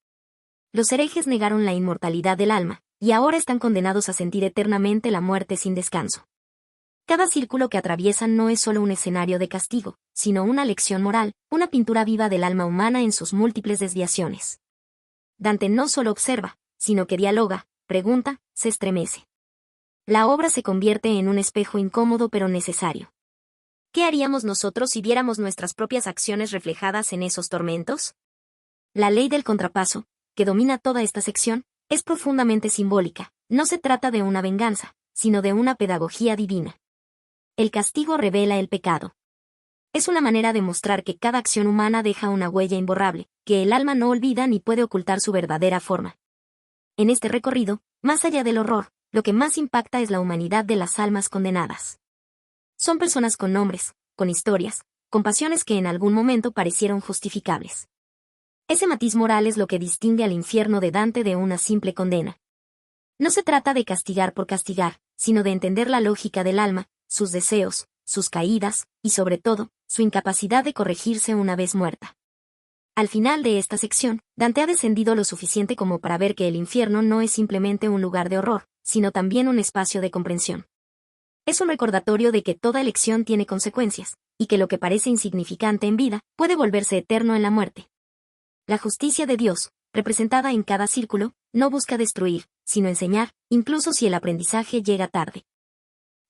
Los herejes negaron la inmortalidad del alma, y ahora están condenados a sentir eternamente la muerte sin descanso. Cada círculo que atraviesan no es solo un escenario de castigo, sino una lección moral, una pintura viva del alma humana en sus múltiples desviaciones. Dante no solo observa, sino que dialoga, pregunta, se estremece. La obra se convierte en un espejo incómodo pero necesario. ¿Qué haríamos nosotros si viéramos nuestras propias acciones reflejadas en esos tormentos? La ley del contrapaso, que domina toda esta sección, es profundamente simbólica. No se trata de una venganza, sino de una pedagogía divina. El castigo revela el pecado. Es una manera de mostrar que cada acción humana deja una huella imborrable, que el alma no olvida ni puede ocultar su verdadera forma. En este recorrido, más allá del horror, lo que más impacta es la humanidad de las almas condenadas. Son personas con nombres, con historias, con pasiones que en algún momento parecieron justificables. Ese matiz moral es lo que distingue al infierno de Dante de una simple condena. No se trata de castigar por castigar, sino de entender la lógica del alma, sus deseos, sus caídas, y sobre todo, su incapacidad de corregirse una vez muerta. Al final de esta sección, Dante ha descendido lo suficiente como para ver que el infierno no es simplemente un lugar de horror, sino también un espacio de comprensión. Es un recordatorio de que toda elección tiene consecuencias, y que lo que parece insignificante en vida, puede volverse eterno en la muerte. La justicia de Dios, representada en cada círculo, no busca destruir, sino enseñar, incluso si el aprendizaje llega tarde.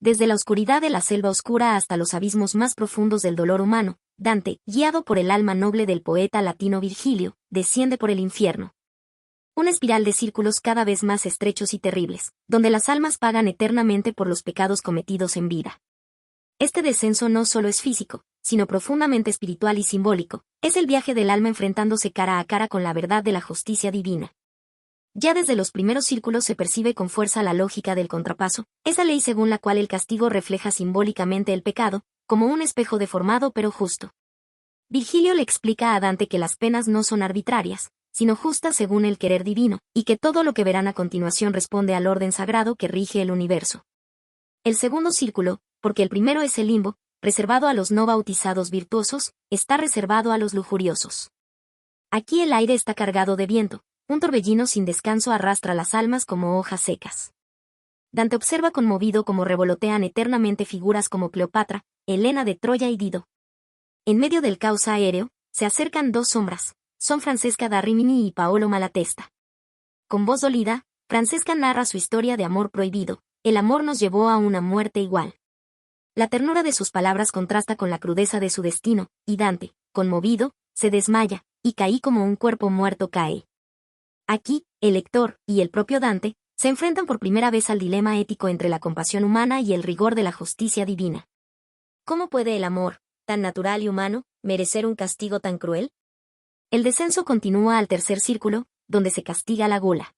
Desde la oscuridad de la selva oscura hasta los abismos más profundos del dolor humano, Dante, guiado por el alma noble del poeta latino Virgilio, desciende por el infierno. Una espiral de círculos cada vez más estrechos y terribles, donde las almas pagan eternamente por los pecados cometidos en vida. Este descenso no solo es físico, sino profundamente espiritual y simbólico, es el viaje del alma enfrentándose cara a cara con la verdad de la justicia divina. Ya desde los primeros círculos se percibe con fuerza la lógica del contrapaso, esa ley según la cual el castigo refleja simbólicamente el pecado, como un espejo deformado pero justo. Virgilio le explica a Dante que las penas no son arbitrarias, sino justas según el querer divino, y que todo lo que verán a continuación responde al orden sagrado que rige el universo. El segundo círculo, porque el primero es el limbo, reservado a los no bautizados virtuosos, está reservado a los lujuriosos. Aquí el aire está cargado de viento. Un torbellino sin descanso arrastra las almas como hojas secas. Dante observa conmovido cómo revolotean eternamente figuras como Cleopatra, Helena de Troya y Dido. En medio del caos aéreo, se acercan dos sombras, son Francesca da Rimini y Paolo Malatesta. Con voz dolida, Francesca narra su historia de amor prohibido, el amor nos llevó a una muerte igual. La ternura de sus palabras contrasta con la crudeza de su destino, y Dante, conmovido, se desmaya, y caí como un cuerpo muerto cae. Aquí, el lector, y el propio Dante, se enfrentan por primera vez al dilema ético entre la compasión humana y el rigor de la justicia divina. ¿Cómo puede el amor, tan natural y humano, merecer un castigo tan cruel? El descenso continúa al tercer círculo, donde se castiga la gula.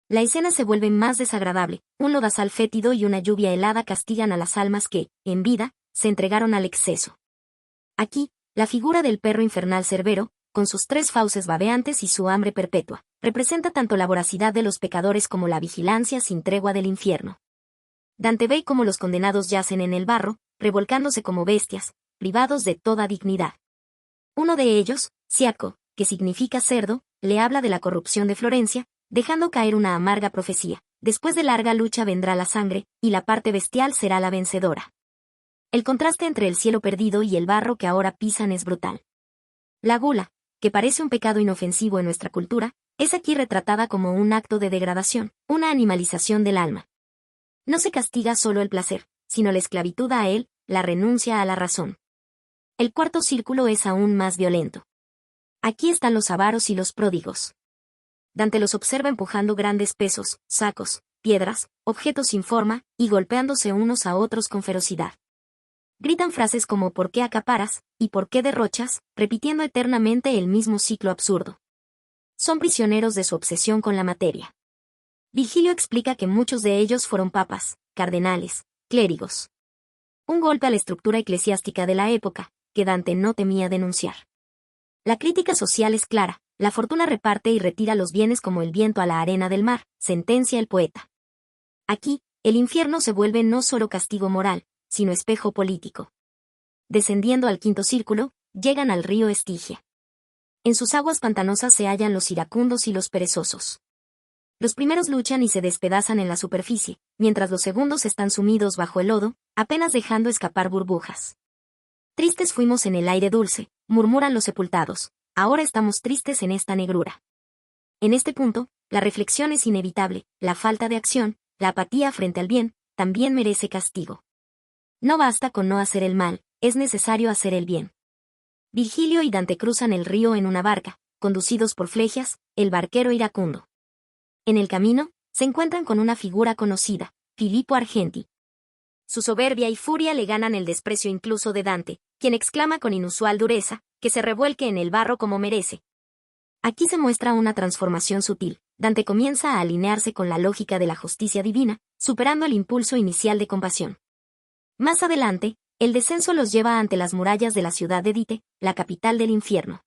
La escena se vuelve más desagradable, un lodazal fétido y una lluvia helada castigan a las almas que, en vida, se entregaron al exceso. Aquí, la figura del perro infernal Cerbero, con sus 3 fauces babeantes y su hambre perpetua, representa tanto la voracidad de los pecadores como la vigilancia sin tregua del infierno. Dante ve cómo los condenados yacen en el barro, revolcándose como bestias, privados de toda dignidad. Uno de ellos, Siaco, que significa cerdo, le habla de la corrupción de Florencia, dejando caer una amarga profecía. Después de larga lucha vendrá la sangre, y la parte bestial será la vencedora. El contraste entre el cielo perdido y el barro que ahora pisan es brutal. La gula, que parece un pecado inofensivo en nuestra cultura, es aquí retratada como un acto de degradación, una animalización del alma. No se castiga solo el placer, sino la esclavitud a él, la renuncia a la razón. El cuarto círculo es aún más violento. Aquí están los avaros y los pródigos. Dante los observa empujando grandes pesos, sacos, piedras, objetos sin forma, y golpeándose unos a otros con ferocidad. Gritan frases como ¿por qué acaparas? ¿Y por qué derrochas?, repitiendo eternamente el mismo ciclo absurdo. Son prisioneros de su obsesión con la materia. Virgilio explica que muchos de ellos fueron papas, cardenales, clérigos. Un golpe a la estructura eclesiástica de la época, que Dante no temía denunciar. La crítica social es clara, la fortuna reparte y retira los bienes como el viento a la arena del mar, sentencia el poeta. Aquí, el infierno se vuelve no solo castigo moral, sino espejo político. Descendiendo al quinto círculo, llegan al río Estigia. En sus aguas pantanosas se hallan los iracundos y los perezosos. Los primeros luchan y se despedazan en la superficie, mientras los segundos están sumidos bajo el lodo, apenas dejando escapar burbujas. Tristes fuimos en el aire dulce, murmuran los sepultados, ahora estamos tristes en esta negrura. En este punto, la reflexión es inevitable, la falta de acción, la apatía frente al bien, también merece castigo. No basta con no hacer el mal, es necesario hacer el bien. Virgilio y Dante cruzan el río en una barca, conducidos por Flegias, el barquero iracundo. En el camino, se encuentran con una figura conocida, Filippo Argenti. Su soberbia y furia le ganan el desprecio incluso de Dante, quien exclama con inusual dureza, que se revuelque en el barro como merece. Aquí se muestra una transformación sutil. Dante comienza a alinearse con la lógica de la justicia divina, superando el impulso inicial de compasión. Más adelante, el descenso los lleva ante las murallas de la ciudad de Dite, la capital del infierno.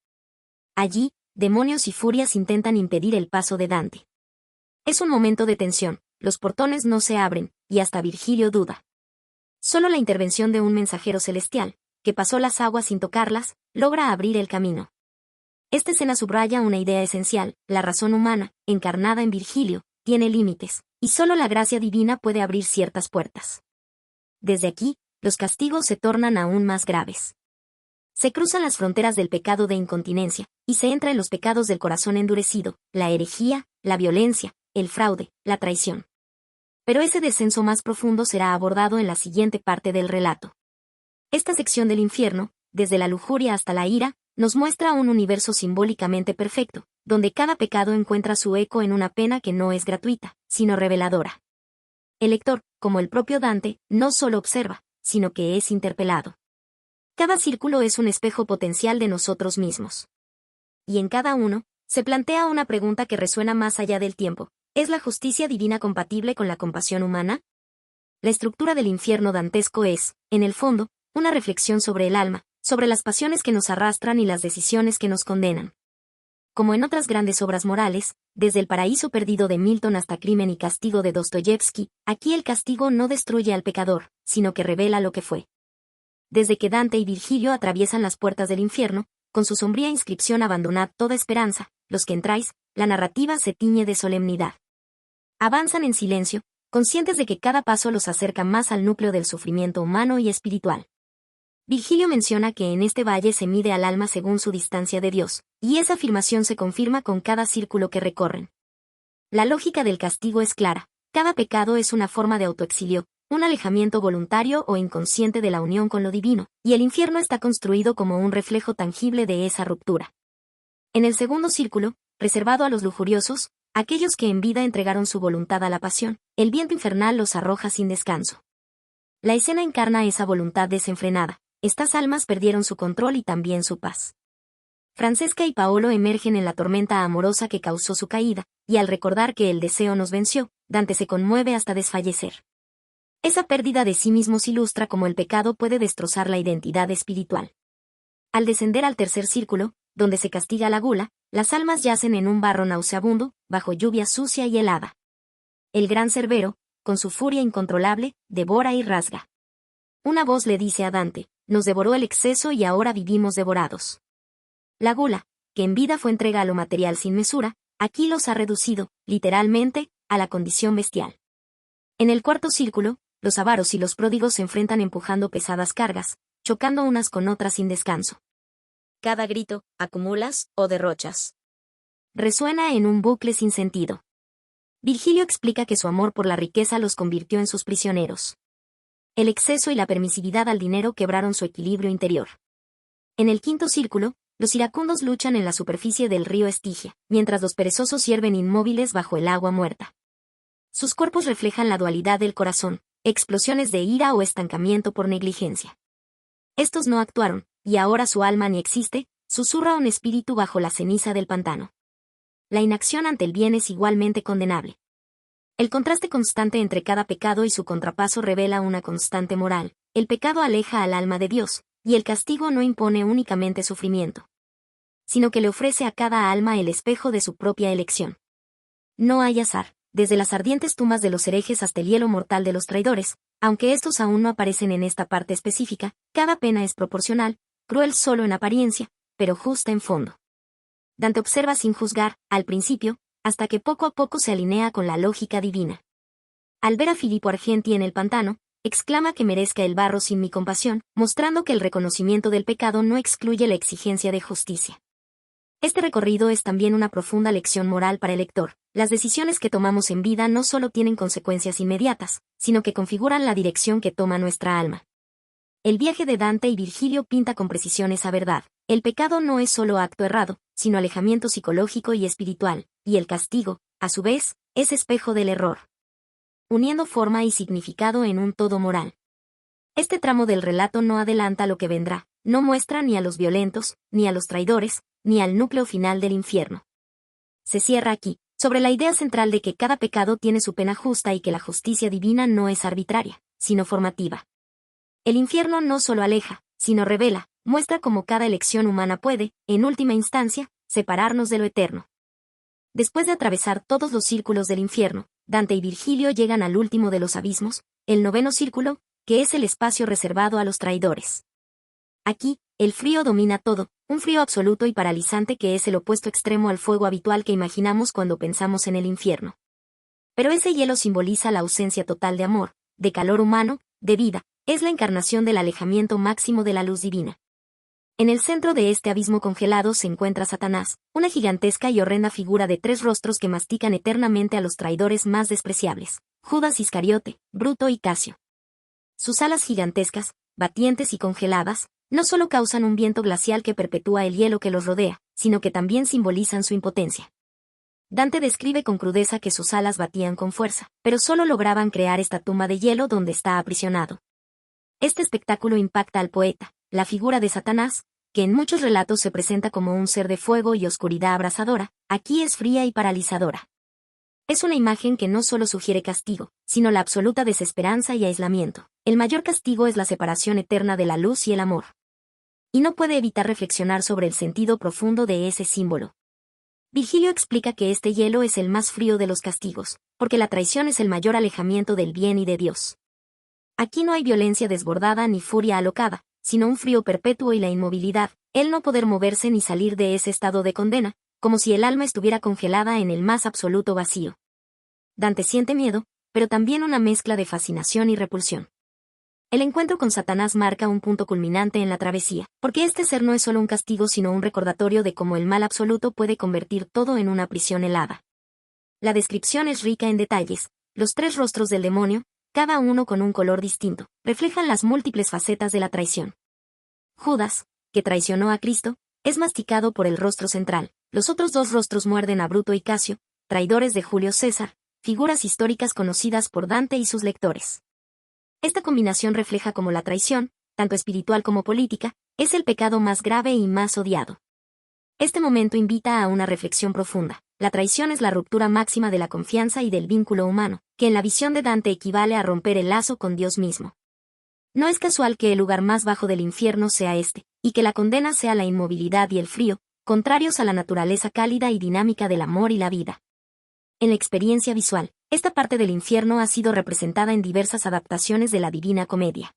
Allí, demonios y furias intentan impedir el paso de Dante. Es un momento de tensión, los portones no se abren, y hasta Virgilio duda. Solo la intervención de un mensajero celestial, que pasó las aguas sin tocarlas, logra abrir el camino. Esta escena subraya una idea esencial: la razón humana, encarnada en Virgilio, tiene límites, y solo la gracia divina puede abrir ciertas puertas. Desde aquí, los castigos se tornan aún más graves. Se cruzan las fronteras del pecado de incontinencia, y se entra en los pecados del corazón endurecido, la herejía, la violencia, el fraude, la traición. Pero ese descenso más profundo será abordado en la siguiente parte del relato. Esta sección del infierno, desde la lujuria hasta la ira, nos muestra un universo simbólicamente perfecto, donde cada pecado encuentra su eco en una pena que no es gratuita, sino reveladora. El lector, como el propio Dante, no solo observa, sino que es interpelado. Cada círculo es un espejo potencial de nosotros mismos. Y en cada uno, se plantea una pregunta que resuena más allá del tiempo: ¿es la justicia divina compatible con la compasión humana? La estructura del infierno dantesco es, en el fondo, una reflexión sobre el alma, sobre las pasiones que nos arrastran y las decisiones que nos condenan. Como en otras grandes obras morales, desde El paraíso perdido de Milton hasta Crimen y castigo de Dostoyevsky, aquí el castigo no destruye al pecador, sino que revela lo que fue. Desde que Dante y Virgilio atraviesan las puertas del infierno, con su sombría inscripción «Abandonad toda esperanza, los que entráis», la narrativa se tiñe de solemnidad. Avanzan en silencio, conscientes de que cada paso los acerca más al núcleo del sufrimiento humano y espiritual. Virgilio menciona que en este valle se mide al alma según su distancia de Dios, y esa afirmación se confirma con cada círculo que recorren. La lógica del castigo es clara: cada pecado es una forma de autoexilio, un alejamiento voluntario o inconsciente de la unión con lo divino, y el infierno está construido como un reflejo tangible de esa ruptura. En el segundo círculo, reservado a los lujuriosos, aquellos que en vida entregaron su voluntad a la pasión, el viento infernal los arroja sin descanso. La escena encarna esa voluntad desenfrenada. Estas almas perdieron su control y también su paz. Francesca y Paolo emergen en la tormenta amorosa que causó su caída, y al recordar que el deseo nos venció, Dante se conmueve hasta desfallecer. Esa pérdida de sí mismos ilustra cómo el pecado puede destrozar la identidad espiritual. Al descender al tercer círculo, donde se castiga la gula, las almas yacen en un barro nauseabundo, bajo lluvia sucia y helada. El gran Cerbero, con su furia incontrolable, devora y rasga. Una voz le dice a Dante: nos devoró el exceso y ahora vivimos devorados. La gula, que en vida fue entrega a lo material sin mesura, aquí los ha reducido, literalmente, a la condición bestial. En el cuarto círculo, los avaros y los pródigos se enfrentan empujando pesadas cargas, chocando unas con otras sin descanso. Cada grito: acumulas o derrochas, resuena en un bucle sin sentido. Virgilio explica que su amor por la riqueza los convirtió en sus prisioneros. El exceso y la permisividad al dinero quebraron su equilibrio interior. En el quinto círculo, los iracundos luchan en la superficie del río Estigia, mientras los perezosos hierven inmóviles bajo el agua muerta. Sus cuerpos reflejan la dualidad del corazón, explosiones de ira o estancamiento por negligencia. Estos no actuaron, y ahora su alma ni existe, susurra un espíritu bajo la ceniza del pantano. La inacción ante el bien es igualmente condenable. El contraste constante entre cada pecado y su contrapaso revela una constante moral: el pecado aleja al alma de Dios, y el castigo no impone únicamente sufrimiento, sino que le ofrece a cada alma el espejo de su propia elección. No hay azar, desde las ardientes tumbas de los herejes hasta el hielo mortal de los traidores, aunque estos aún no aparecen en esta parte específica, cada pena es proporcional, cruel solo en apariencia, pero justa en fondo. Dante observa sin juzgar, al principio, hasta que poco a poco se alinea con la lógica divina. Al ver a Filippo Argenti en el pantano, exclama que merezca el barro sin mi compasión, mostrando que el reconocimiento del pecado no excluye la exigencia de justicia. Este recorrido es también una profunda lección moral para el lector. Las decisiones que tomamos en vida no solo tienen consecuencias inmediatas, sino que configuran la dirección que toma nuestra alma. El viaje de Dante y Virgilio pinta con precisión esa verdad. El pecado no es solo acto errado, sino alejamiento psicológico y espiritual, y el castigo, a su vez, es espejo del error, uniendo forma y significado en un todo moral. Este tramo del relato no adelanta lo que vendrá, no muestra ni a los violentos, ni a los traidores, ni al núcleo final del infierno. Se cierra aquí, sobre la idea central de que cada pecado tiene su pena justa y que la justicia divina no es arbitraria, sino formativa. El infierno no solo aleja, sino revela, muestra cómo cada elección humana puede, en última instancia, separarnos de lo eterno. Después de atravesar todos los círculos del infierno, Dante y Virgilio llegan al último de los abismos, el noveno círculo, que es el espacio reservado a los traidores. Aquí, el frío domina todo, un frío absoluto y paralizante que es el opuesto extremo al fuego habitual que imaginamos cuando pensamos en el infierno. Pero ese hielo simboliza la ausencia total de amor, de calor humano, de vida, es la encarnación del alejamiento máximo de la luz divina. En el centro de este abismo congelado se encuentra Satanás, una gigantesca y horrenda figura de 3 rostros que mastican eternamente a los traidores más despreciables, Judas Iscariote, Bruto y Casio. Sus alas gigantescas, batientes y congeladas, no solo causan un viento glacial que perpetúa el hielo que los rodea, sino que también simbolizan su impotencia. Dante describe con crudeza que sus alas batían con fuerza, pero solo lograban crear esta tumba de hielo donde está aprisionado. Este espectáculo impacta al poeta. La figura de Satanás, que en muchos relatos se presenta como un ser de fuego y oscuridad abrasadora, aquí es fría y paralizadora. Es una imagen que no solo sugiere castigo, sino la absoluta desesperanza y aislamiento. El mayor castigo es la separación eterna de la luz y el amor. Y no puede evitar reflexionar sobre el sentido profundo de ese símbolo. Virgilio explica que este hielo es el más frío de los castigos, porque la traición es el mayor alejamiento del bien y de Dios. Aquí no hay violencia desbordada ni furia alocada, sino un frío perpetuo y la inmovilidad, el no poder moverse ni salir de ese estado de condena, como si el alma estuviera congelada en el más absoluto vacío. Dante siente miedo, pero también una mezcla de fascinación y repulsión. El encuentro con Satanás marca un punto culminante en la travesía, porque este ser no es solo un castigo sino un recordatorio de cómo el mal absoluto puede convertir todo en una prisión helada. La descripción es rica en detalles. Los 3 rostros del demonio, cada uno con un color distinto, reflejan las múltiples facetas de la traición. Judas, que traicionó a Cristo, es masticado por el rostro central. Los otros 2 rostros muerden a Bruto y Casio, traidores de Julio César, figuras históricas conocidas por Dante y sus lectores. Esta combinación refleja cómo la traición, tanto espiritual como política, es el pecado más grave y más odiado. Este momento invita a una reflexión profunda. La traición es la ruptura máxima de la confianza y del vínculo humano, que en la visión de Dante equivale a romper el lazo con Dios mismo. No es casual que el lugar más bajo del infierno sea este, y que la condena sea la inmovilidad y el frío, contrarios a la naturaleza cálida y dinámica del amor y la vida. En la experiencia visual, esta parte del infierno ha sido representada en diversas adaptaciones de la Divina Comedia.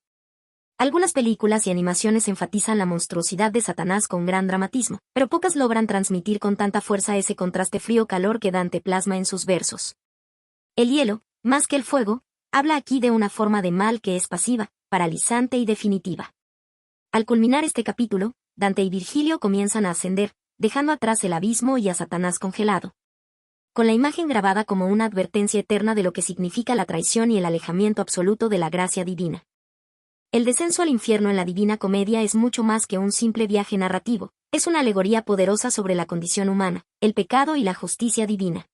Algunas películas y animaciones enfatizan la monstruosidad de Satanás con gran dramatismo, pero pocas logran transmitir con tanta fuerza ese contraste frío-calor que Dante plasma en sus versos. El hielo, más que el fuego, habla aquí de una forma de mal que es pasiva, paralizante y definitiva. Al culminar este capítulo, Dante y Virgilio comienzan a ascender, dejando atrás el abismo y a Satanás congelado, con la imagen grabada como una advertencia eterna de lo que significa la traición y el alejamiento absoluto de la gracia divina. El descenso al infierno en la Divina Comedia es mucho más que un simple viaje narrativo, es una alegoría poderosa sobre la condición humana, el pecado y la justicia divina.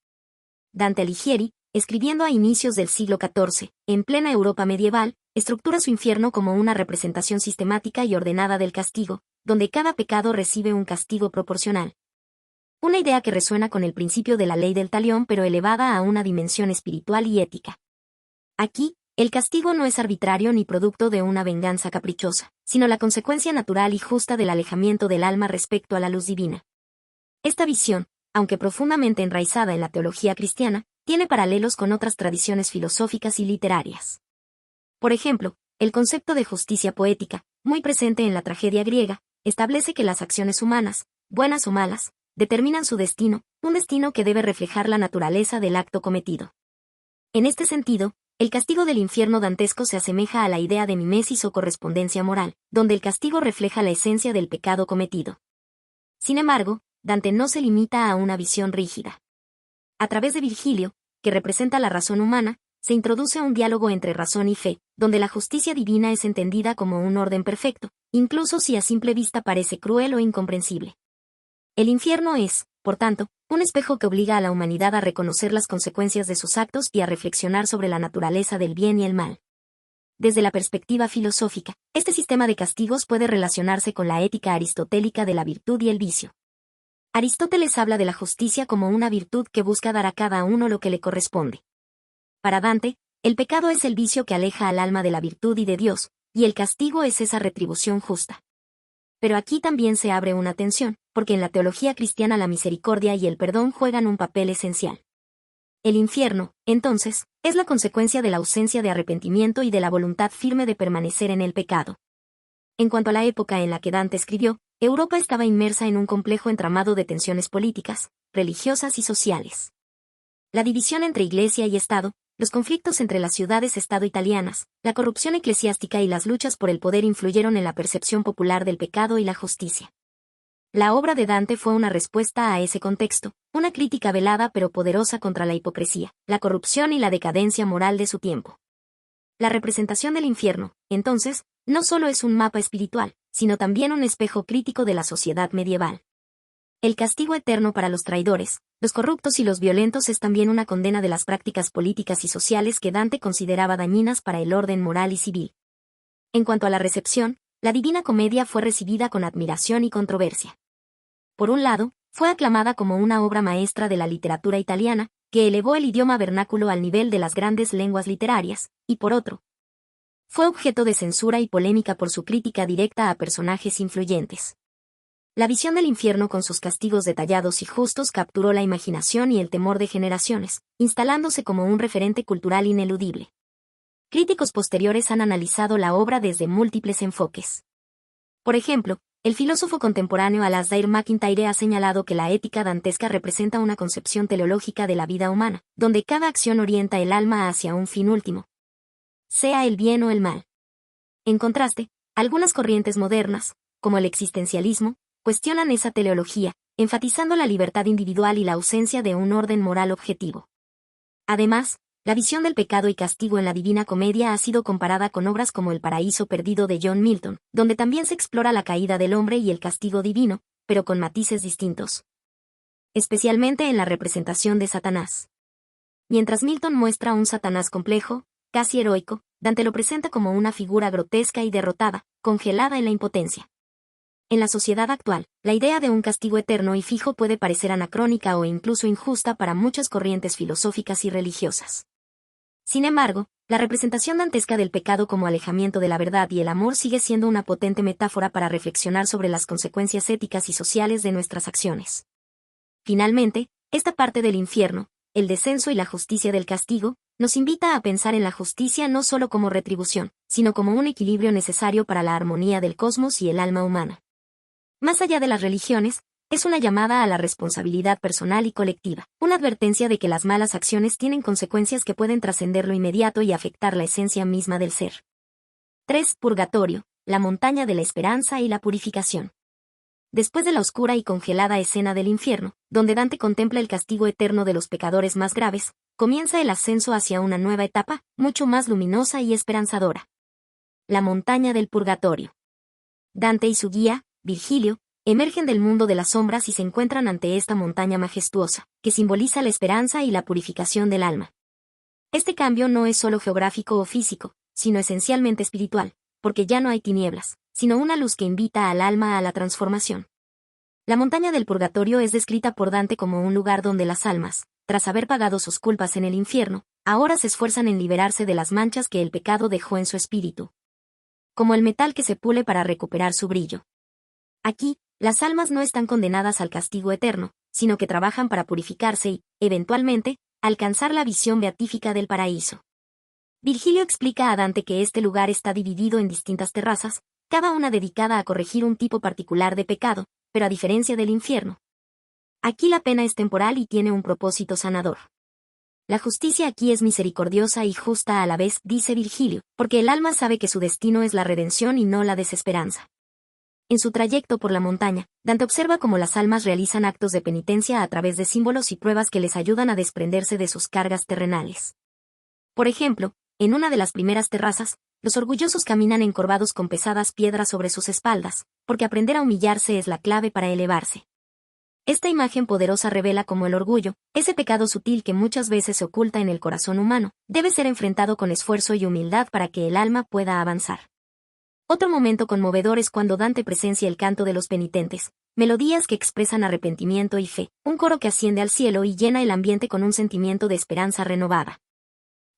Dante Alighieri, escribiendo a inicios del siglo XIV, en plena Europa medieval, estructura su infierno como una representación sistemática y ordenada del castigo, donde cada pecado recibe un castigo proporcional. Una idea que resuena con el principio de la ley del talión pero elevada a una dimensión espiritual y ética. Aquí, el castigo no es arbitrario ni producto de una venganza caprichosa, sino la consecuencia natural y justa del alejamiento del alma respecto a la luz divina. Esta visión, aunque profundamente enraizada en la teología cristiana, tiene paralelos con otras tradiciones filosóficas y literarias. Por ejemplo, el concepto de justicia poética, muy presente en la tragedia griega, establece que las acciones humanas, buenas o malas, determinan su destino, un destino que debe reflejar la naturaleza del acto cometido. En este sentido, el castigo del infierno dantesco se asemeja a la idea de mimesis o correspondencia moral, donde el castigo refleja la esencia del pecado cometido. Sin embargo, Dante no se limita a una visión rígida. A través de Virgilio, que representa la razón humana, se introduce un diálogo entre razón y fe, donde la justicia divina es entendida como un orden perfecto, incluso si a simple vista parece cruel o incomprensible. El infierno es, por tanto, un espejo que obliga a la humanidad a reconocer las consecuencias de sus actos y a reflexionar sobre la naturaleza del bien y el mal. Desde la perspectiva filosófica, este sistema de castigos puede relacionarse con la ética aristotélica de la virtud y el vicio. Aristóteles habla de la justicia como una virtud que busca dar a cada uno lo que le corresponde. Para Dante, el pecado es el vicio que aleja al alma de la virtud y de Dios, y el castigo es esa retribución justa. Pero aquí también se abre una tensión, porque en la teología cristiana la misericordia y el perdón juegan un papel esencial. El infierno, entonces, es la consecuencia de la ausencia de arrepentimiento y de la voluntad firme de permanecer en el pecado. En cuanto a la época en la que Dante escribió, Europa estaba inmersa en un complejo entramado de tensiones políticas, religiosas y sociales. La división entre Iglesia y Estado, los conflictos entre las ciudades-estado italianas, la corrupción eclesiástica y las luchas por el poder influyeron en la percepción popular del pecado y la justicia. La obra de Dante fue una respuesta a ese contexto, una crítica velada pero poderosa contra la hipocresía, la corrupción y la decadencia moral de su tiempo. La representación del infierno, entonces, no solo es un mapa espiritual, sino también un espejo crítico de la sociedad medieval. El castigo eterno para los traidores, los corruptos y los violentos es también una condena de las prácticas políticas y sociales que Dante consideraba dañinas para el orden moral y civil. En cuanto a la recepción, la Divina Comedia fue recibida con admiración y controversia. Por un lado, fue aclamada como una obra maestra de la literatura italiana, que elevó el idioma vernáculo al nivel de las grandes lenguas literarias, y por otro, fue objeto de censura y polémica por su crítica directa a personajes influyentes. La visión del infierno con sus castigos detallados y justos capturó la imaginación y el temor de generaciones, instalándose como un referente cultural ineludible. Críticos posteriores han analizado la obra desde múltiples enfoques. Por ejemplo, el filósofo contemporáneo Alasdair MacIntyre ha señalado que la ética dantesca representa una concepción teleológica de la vida humana, donde cada acción orienta el alma hacia un fin último, sea el bien o el mal. En contraste, algunas corrientes modernas, como el existencialismo, cuestionan esa teleología, enfatizando la libertad individual y la ausencia de un orden moral objetivo. Además, la visión del pecado y castigo en la Divina Comedia ha sido comparada con obras como El Paraíso Perdido de John Milton, donde también se explora la caída del hombre y el castigo divino, pero con matices distintos. Especialmente en la representación de Satanás. Mientras Milton muestra un Satanás complejo, casi heroico, Dante lo presenta como una figura grotesca y derrotada, congelada en la impotencia. En la sociedad actual, la idea de un castigo eterno y fijo puede parecer anacrónica o incluso injusta para muchas corrientes filosóficas y religiosas. Sin embargo, la representación dantesca del pecado como alejamiento de la verdad y el amor sigue siendo una potente metáfora para reflexionar sobre las consecuencias éticas y sociales de nuestras acciones. Finalmente, esta parte del infierno, el descenso y la justicia del castigo, nos invita a pensar en la justicia no solo como retribución, sino como un equilibrio necesario para la armonía del cosmos y el alma humana. Más allá de las religiones, es una llamada a la responsabilidad personal y colectiva, una advertencia de que las malas acciones tienen consecuencias que pueden trascender lo inmediato y afectar la esencia misma del ser. 3. Purgatorio, la montaña de la esperanza y la purificación. Después de la oscura y congelada escena del infierno, donde Dante contempla el castigo eterno de los pecadores más graves, comienza el ascenso hacia una nueva etapa, mucho más luminosa y esperanzadora. La montaña del purgatorio. Dante y su guía, Virgilio, emergen del mundo de las sombras y se encuentran ante esta montaña majestuosa, que simboliza la esperanza y la purificación del alma. Este cambio no es solo geográfico o físico, sino esencialmente espiritual, porque ya no hay tinieblas, sino una luz que invita al alma a la transformación. La montaña del purgatorio es descrita por Dante como un lugar donde las almas, tras haber pagado sus culpas en el infierno, ahora se esfuerzan en liberarse de las manchas que el pecado dejó en su espíritu. Como el metal que se pule para recuperar su brillo. Aquí, las almas no están condenadas al castigo eterno, sino que trabajan para purificarse y, eventualmente, alcanzar la visión beatífica del paraíso. Virgilio explica a Dante que este lugar está dividido en distintas terrazas, cada una dedicada a corregir un tipo particular de pecado, pero a diferencia del infierno. Aquí la pena es temporal y tiene un propósito sanador. La justicia aquí es misericordiosa y justa a la vez, dice Virgilio, porque el alma sabe que su destino es la redención y no la desesperanza. En su trayecto por la montaña, Dante observa cómo las almas realizan actos de penitencia a través de símbolos y pruebas que les ayudan a desprenderse de sus cargas terrenales. Por ejemplo, en una de las primeras terrazas, los orgullosos caminan encorvados con pesadas piedras sobre sus espaldas, porque aprender a humillarse es la clave para elevarse. Esta imagen poderosa revela cómo el orgullo, ese pecado sutil que muchas veces se oculta en el corazón humano, debe ser enfrentado con esfuerzo y humildad para que el alma pueda avanzar. Otro momento conmovedor es cuando Dante presencia el canto de los penitentes, melodías que expresan arrepentimiento y fe, un coro que asciende al cielo y llena el ambiente con un sentimiento de esperanza renovada.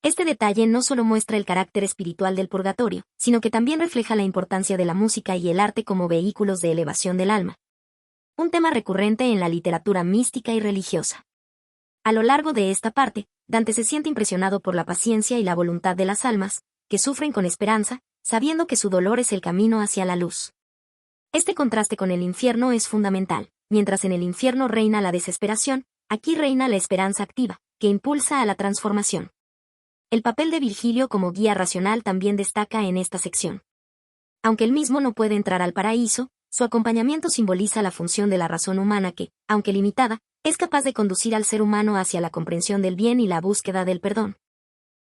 Este detalle no solo muestra el carácter espiritual del purgatorio, sino que también refleja la importancia de la música y el arte como vehículos de elevación del alma. Un tema recurrente en la literatura mística y religiosa. A lo largo de esta parte, Dante se siente impresionado por la paciencia y la voluntad de las almas, que sufren con esperanza, sabiendo que su dolor es el camino hacia la luz. Este contraste con el infierno es fundamental. Mientras en el infierno reina la desesperación, aquí reina la esperanza activa, que impulsa a la transformación. El papel de Virgilio como guía racional también destaca en esta sección. Aunque él mismo no puede entrar al paraíso, su acompañamiento simboliza la función de la razón humana que, aunque limitada, es capaz de conducir al ser humano hacia la comprensión del bien y la búsqueda del perdón.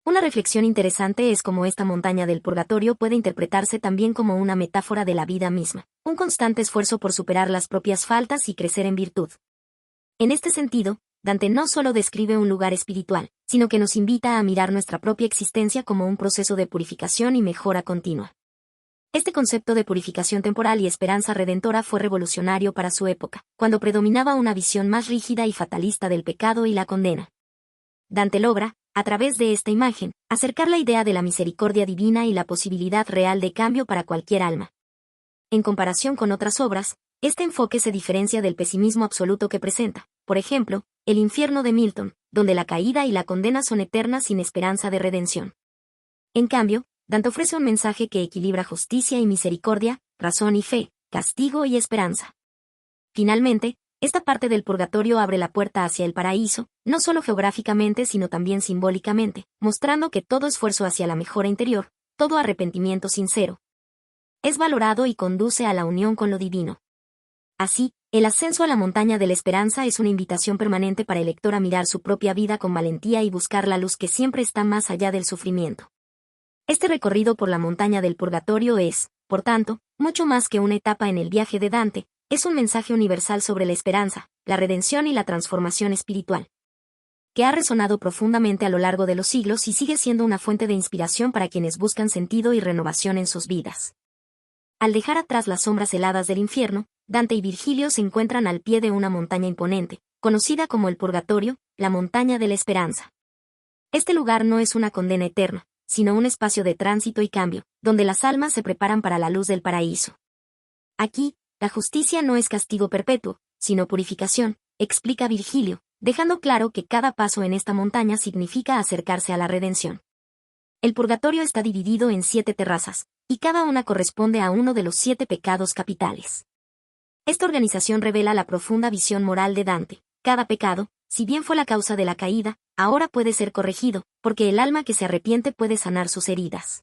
Una reflexión interesante es cómo esta montaña del purgatorio puede interpretarse también como una metáfora de la vida misma, un constante esfuerzo por superar las propias faltas y crecer en virtud. En este sentido, Dante no solo describe un lugar espiritual, sino que nos invita a mirar nuestra propia existencia como un proceso de purificación y mejora continua. Este concepto de purificación temporal y esperanza redentora fue revolucionario para su época, cuando predominaba una visión más rígida y fatalista del pecado y la condena. Dante logra, a través de esta imagen, acercar la idea de la misericordia divina y la posibilidad real de cambio para cualquier alma. En comparación con otras obras, este enfoque se diferencia del pesimismo absoluto que presenta, por ejemplo, El infierno de Milton, donde la caída y la condena son eternas sin esperanza de redención. En cambio, Dante ofrece un mensaje que equilibra justicia y misericordia, razón y fe, castigo y esperanza. Finalmente, esta parte del purgatorio abre la puerta hacia el paraíso, no solo geográficamente sino también simbólicamente, mostrando que todo esfuerzo hacia la mejora interior, todo arrepentimiento sincero, es valorado y conduce a la unión con lo divino. Así, el ascenso a la montaña de la esperanza es una invitación permanente para el lector a mirar su propia vida con valentía y buscar la luz que siempre está más allá del sufrimiento. Este recorrido por la montaña del purgatorio es, por tanto, mucho más que una etapa en el viaje de Dante, es un mensaje universal sobre la esperanza, la redención y la transformación espiritual, que ha resonado profundamente a lo largo de los siglos y sigue siendo una fuente de inspiración para quienes buscan sentido y renovación en sus vidas. Al dejar atrás las sombras heladas del infierno, Dante y Virgilio se encuentran al pie de una montaña imponente, conocida como el Purgatorio, la montaña de la esperanza. Este lugar no es una condena eterna, sino un espacio de tránsito y cambio, donde las almas se preparan para la luz del paraíso. Aquí, la justicia no es castigo perpetuo, sino purificación, explica Virgilio, dejando claro que cada paso en esta montaña significa acercarse a la redención. El purgatorio está dividido en 7 terrazas, y cada una corresponde a uno de los 7 pecados capitales. Esta organización revela la profunda visión moral de Dante. Cada pecado, si bien fue la causa de la caída, ahora puede ser corregido, porque el alma que se arrepiente puede sanar sus heridas.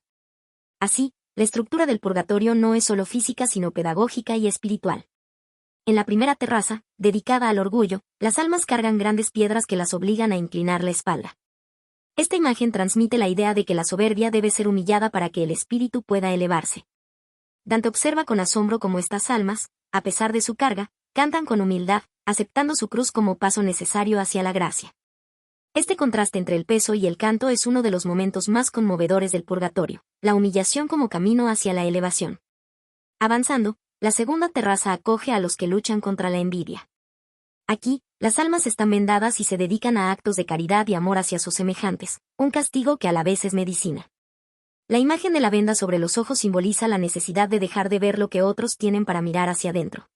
Así, la estructura del purgatorio no es solo física sino pedagógica y espiritual. En la primera terraza, dedicada al orgullo, las almas cargan grandes piedras que las obligan a inclinar la espalda. Esta imagen transmite la idea de que la soberbia debe ser humillada para que el espíritu pueda elevarse. Dante observa con asombro cómo estas almas, a pesar de su carga, cantan con humildad, aceptando su cruz como paso necesario hacia la gracia. Este contraste entre el peso y el canto es uno de los momentos más conmovedores del purgatorio, la humillación como camino hacia la elevación. Avanzando, la segunda terraza acoge a los que luchan contra la envidia. Aquí, las almas están vendadas y se dedican a actos de caridad y amor hacia sus semejantes, un castigo que a la vez es medicina. La imagen de la venda sobre los ojos simboliza la necesidad de dejar de ver lo que otros tienen para mirar hacia adentro.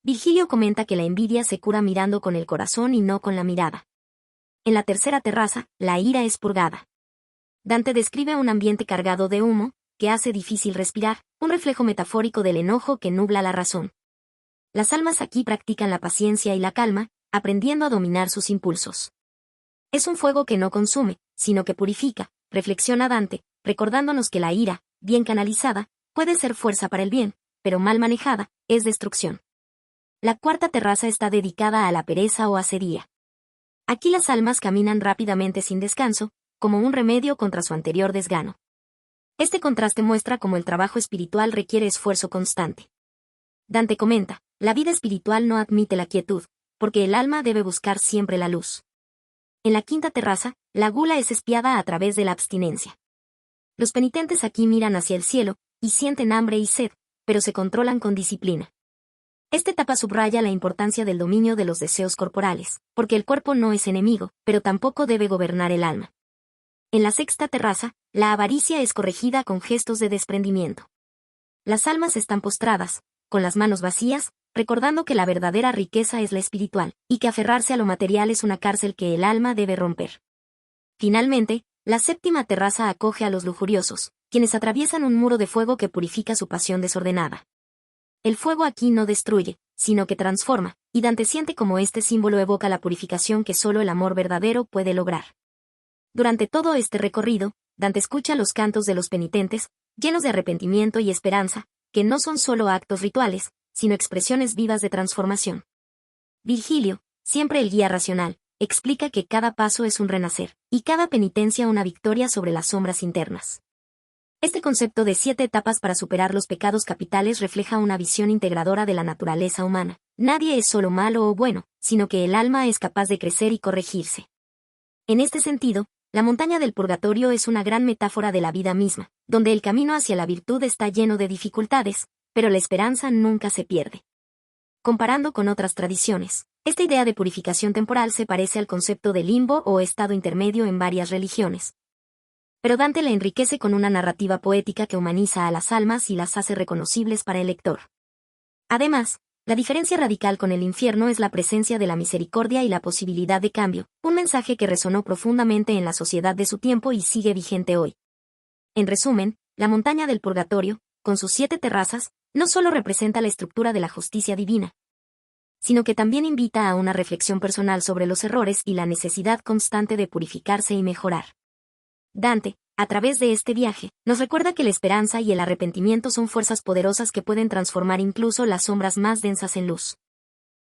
Virgilio comenta que la envidia se cura mirando con el corazón y no con la mirada. En la tercera terraza, la ira es purgada. Dante describe un ambiente cargado de humo, que hace difícil respirar, un reflejo metafórico del enojo que nubla la razón. Las almas aquí practican la paciencia y la calma, aprendiendo a dominar sus impulsos. Es un fuego que no consume, sino que purifica, reflexiona Dante, recordándonos que la ira, bien canalizada, puede ser fuerza para el bien, pero mal manejada, es destrucción. La cuarta terraza está dedicada a la pereza o asedía. Aquí las almas caminan rápidamente sin descanso, como un remedio contra su anterior desgano. Este contraste muestra cómo el trabajo espiritual requiere esfuerzo constante. Dante comenta, la vida espiritual no admite la quietud, porque el alma debe buscar siempre la luz. En la quinta terraza, la gula es espiada a través de la abstinencia. Los penitentes aquí miran hacia el cielo, y sienten hambre y sed, pero se controlan con disciplina. Esta etapa subraya la importancia del dominio de los deseos corporales, porque el cuerpo no es enemigo, pero tampoco debe gobernar el alma. En la sexta terraza, la avaricia es corregida con gestos de desprendimiento. Las almas están postradas, con las manos vacías, recordando que la verdadera riqueza es la espiritual, y que aferrarse a lo material es una cárcel que el alma debe romper. Finalmente, la séptima terraza acoge a los lujuriosos, quienes atraviesan un muro de fuego que purifica su pasión desordenada. El fuego aquí no destruye, sino que transforma, y Dante siente como este símbolo evoca la purificación que solo el amor verdadero puede lograr. Durante todo este recorrido, Dante escucha los cantos de los penitentes, llenos de arrepentimiento y esperanza, que no son solo actos rituales, sino expresiones vivas de transformación. Virgilio, siempre el guía racional, explica que cada paso es un renacer, y cada penitencia una victoria sobre las sombras internas. Este concepto de 7 etapas para superar los pecados capitales refleja una visión integradora de la naturaleza humana. Nadie es solo malo o bueno, sino que el alma es capaz de crecer y corregirse. En este sentido, la montaña del purgatorio es una gran metáfora de la vida misma, donde el camino hacia la virtud está lleno de dificultades, pero la esperanza nunca se pierde. Comparando con otras tradiciones, esta idea de purificación temporal se parece al concepto de limbo o estado intermedio en varias religiones. Pero Dante la enriquece con una narrativa poética que humaniza a las almas y las hace reconocibles para el lector. Además, la diferencia radical con el infierno es la presencia de la misericordia y la posibilidad de cambio, un mensaje que resonó profundamente en la sociedad de su tiempo y sigue vigente hoy. En resumen, la montaña del purgatorio, con sus 7 terrazas, no solo representa la estructura de la justicia divina, sino que también invita a una reflexión personal sobre los errores y la necesidad constante de purificarse y mejorar. Dante, a través de este viaje, nos recuerda que la esperanza y el arrepentimiento son fuerzas poderosas que pueden transformar incluso las sombras más densas en luz.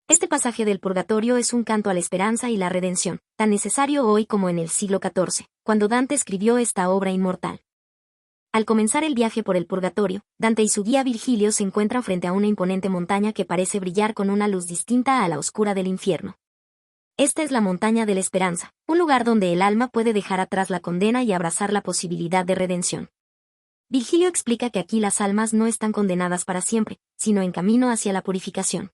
Este pasaje del purgatorio es un canto a la esperanza y la redención, tan necesario hoy como en el siglo XIV, cuando Dante escribió esta obra inmortal. Al comenzar el viaje por el purgatorio, Dante y su guía Virgilio se encuentran frente a una imponente montaña que parece brillar con una luz distinta a la oscura del infierno. Esta es la montaña de la esperanza, un lugar donde el alma puede dejar atrás la condena y abrazar la posibilidad de redención. Virgilio explica que aquí las almas no están condenadas para siempre, sino en camino hacia la purificación.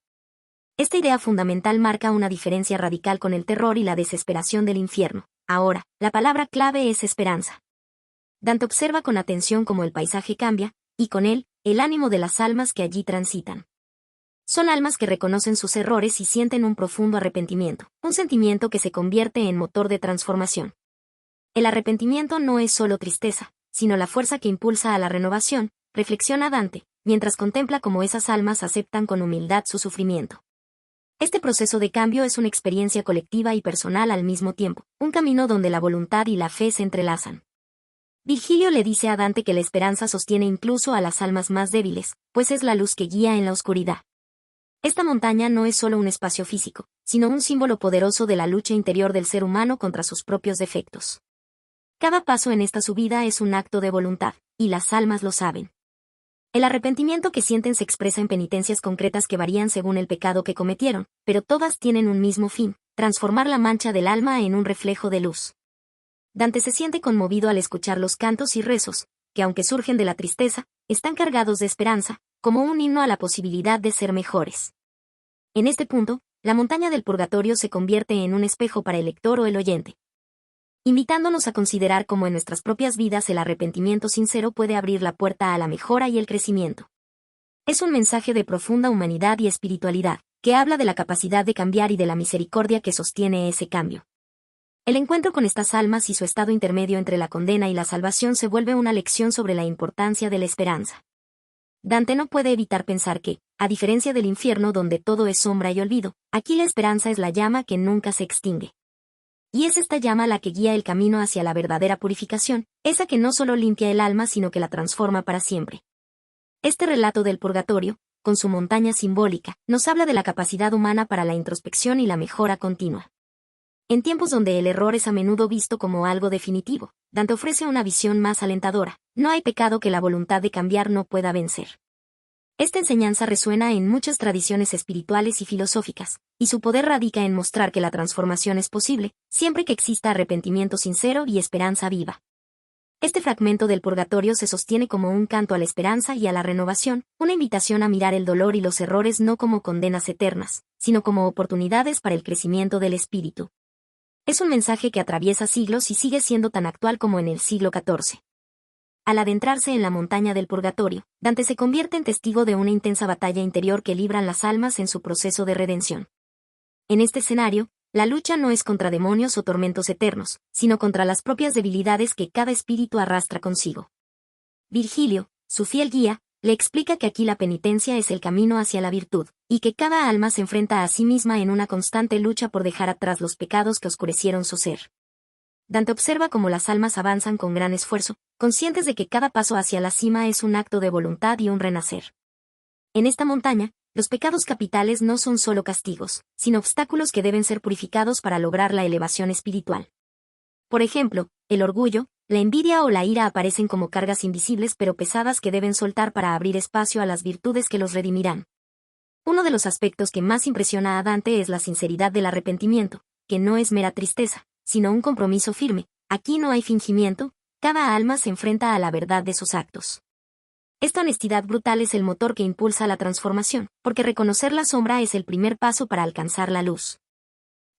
Esta idea fundamental marca una diferencia radical con el terror y la desesperación del infierno. Ahora, la palabra clave es esperanza. Dante observa con atención cómo el paisaje cambia, y con él, el ánimo de las almas que allí transitan. Son almas que reconocen sus errores y sienten un profundo arrepentimiento, un sentimiento que se convierte en motor de transformación. El arrepentimiento no es solo tristeza, sino la fuerza que impulsa a la renovación, reflexiona Dante, mientras contempla cómo esas almas aceptan con humildad su sufrimiento. Este proceso de cambio es una experiencia colectiva y personal al mismo tiempo, un camino donde la voluntad y la fe se entrelazan. Virgilio le dice a Dante que la esperanza sostiene incluso a las almas más débiles, pues es la luz que guía en la oscuridad. Esta montaña no es solo un espacio físico, sino un símbolo poderoso de la lucha interior del ser humano contra sus propios defectos. Cada paso en esta subida es un acto de voluntad, y las almas lo saben. El arrepentimiento que sienten se expresa en penitencias concretas que varían según el pecado que cometieron, pero todas tienen un mismo fin, transformar la mancha del alma en un reflejo de luz. Dante se siente conmovido al escuchar los cantos y rezos, que aunque surgen de la tristeza, están cargados de esperanza, como un himno a la posibilidad de ser mejores. En este punto, la montaña del purgatorio se convierte en un espejo para el lector o el oyente, invitándonos a considerar cómo en nuestras propias vidas el arrepentimiento sincero puede abrir la puerta a la mejora y el crecimiento. Es un mensaje de profunda humanidad y espiritualidad, que habla de la capacidad de cambiar y de la misericordia que sostiene ese cambio. El encuentro con estas almas y su estado intermedio entre la condena y la salvación se vuelve una lección sobre la importancia de la esperanza. Dante no puede evitar pensar que, a diferencia del infierno donde todo es sombra y olvido, aquí la esperanza es la llama que nunca se extingue. Y es esta llama la que guía el camino hacia la verdadera purificación, esa que no solo limpia el alma sino que la transforma para siempre. Este relato del purgatorio, con su montaña simbólica, nos habla de la capacidad humana para la introspección y la mejora continua. En tiempos donde el error es a menudo visto como algo definitivo, Dante ofrece una visión más alentadora: no hay pecado que la voluntad de cambiar no pueda vencer. Esta enseñanza resuena en muchas tradiciones espirituales y filosóficas, y su poder radica en mostrar que la transformación es posible, siempre que exista arrepentimiento sincero y esperanza viva. Este fragmento del purgatorio se sostiene como un canto a la esperanza y a la renovación, una invitación a mirar el dolor y los errores no como condenas eternas, sino como oportunidades para el crecimiento del espíritu. Es un mensaje que atraviesa siglos y sigue siendo tan actual como en el siglo XIV. Al adentrarse en la montaña del purgatorio, Dante se convierte en testigo de una intensa batalla interior que libran las almas en su proceso de redención. En este escenario, la lucha no es contra demonios o tormentos eternos, sino contra las propias debilidades que cada espíritu arrastra consigo. Virgilio, su fiel guía, le explica que aquí la penitencia es el camino hacia la virtud, y que cada alma se enfrenta a sí misma en una constante lucha por dejar atrás los pecados que oscurecieron su ser. Dante observa cómo las almas avanzan con gran esfuerzo, conscientes de que cada paso hacia la cima es un acto de voluntad y un renacer. En esta montaña, los pecados capitales no son solo castigos, sino obstáculos que deben ser purificados para lograr la elevación espiritual. Por ejemplo, el orgullo, la envidia o la ira aparecen como cargas invisibles pero pesadas que deben soltar para abrir espacio a las virtudes que los redimirán. Uno de los aspectos que más impresiona a Dante es la sinceridad del arrepentimiento, que no es mera tristeza, sino un compromiso firme. Aquí no hay fingimiento, cada alma se enfrenta a la verdad de sus actos. Esta honestidad brutal es el motor que impulsa la transformación, porque reconocer la sombra es el primer paso para alcanzar la luz.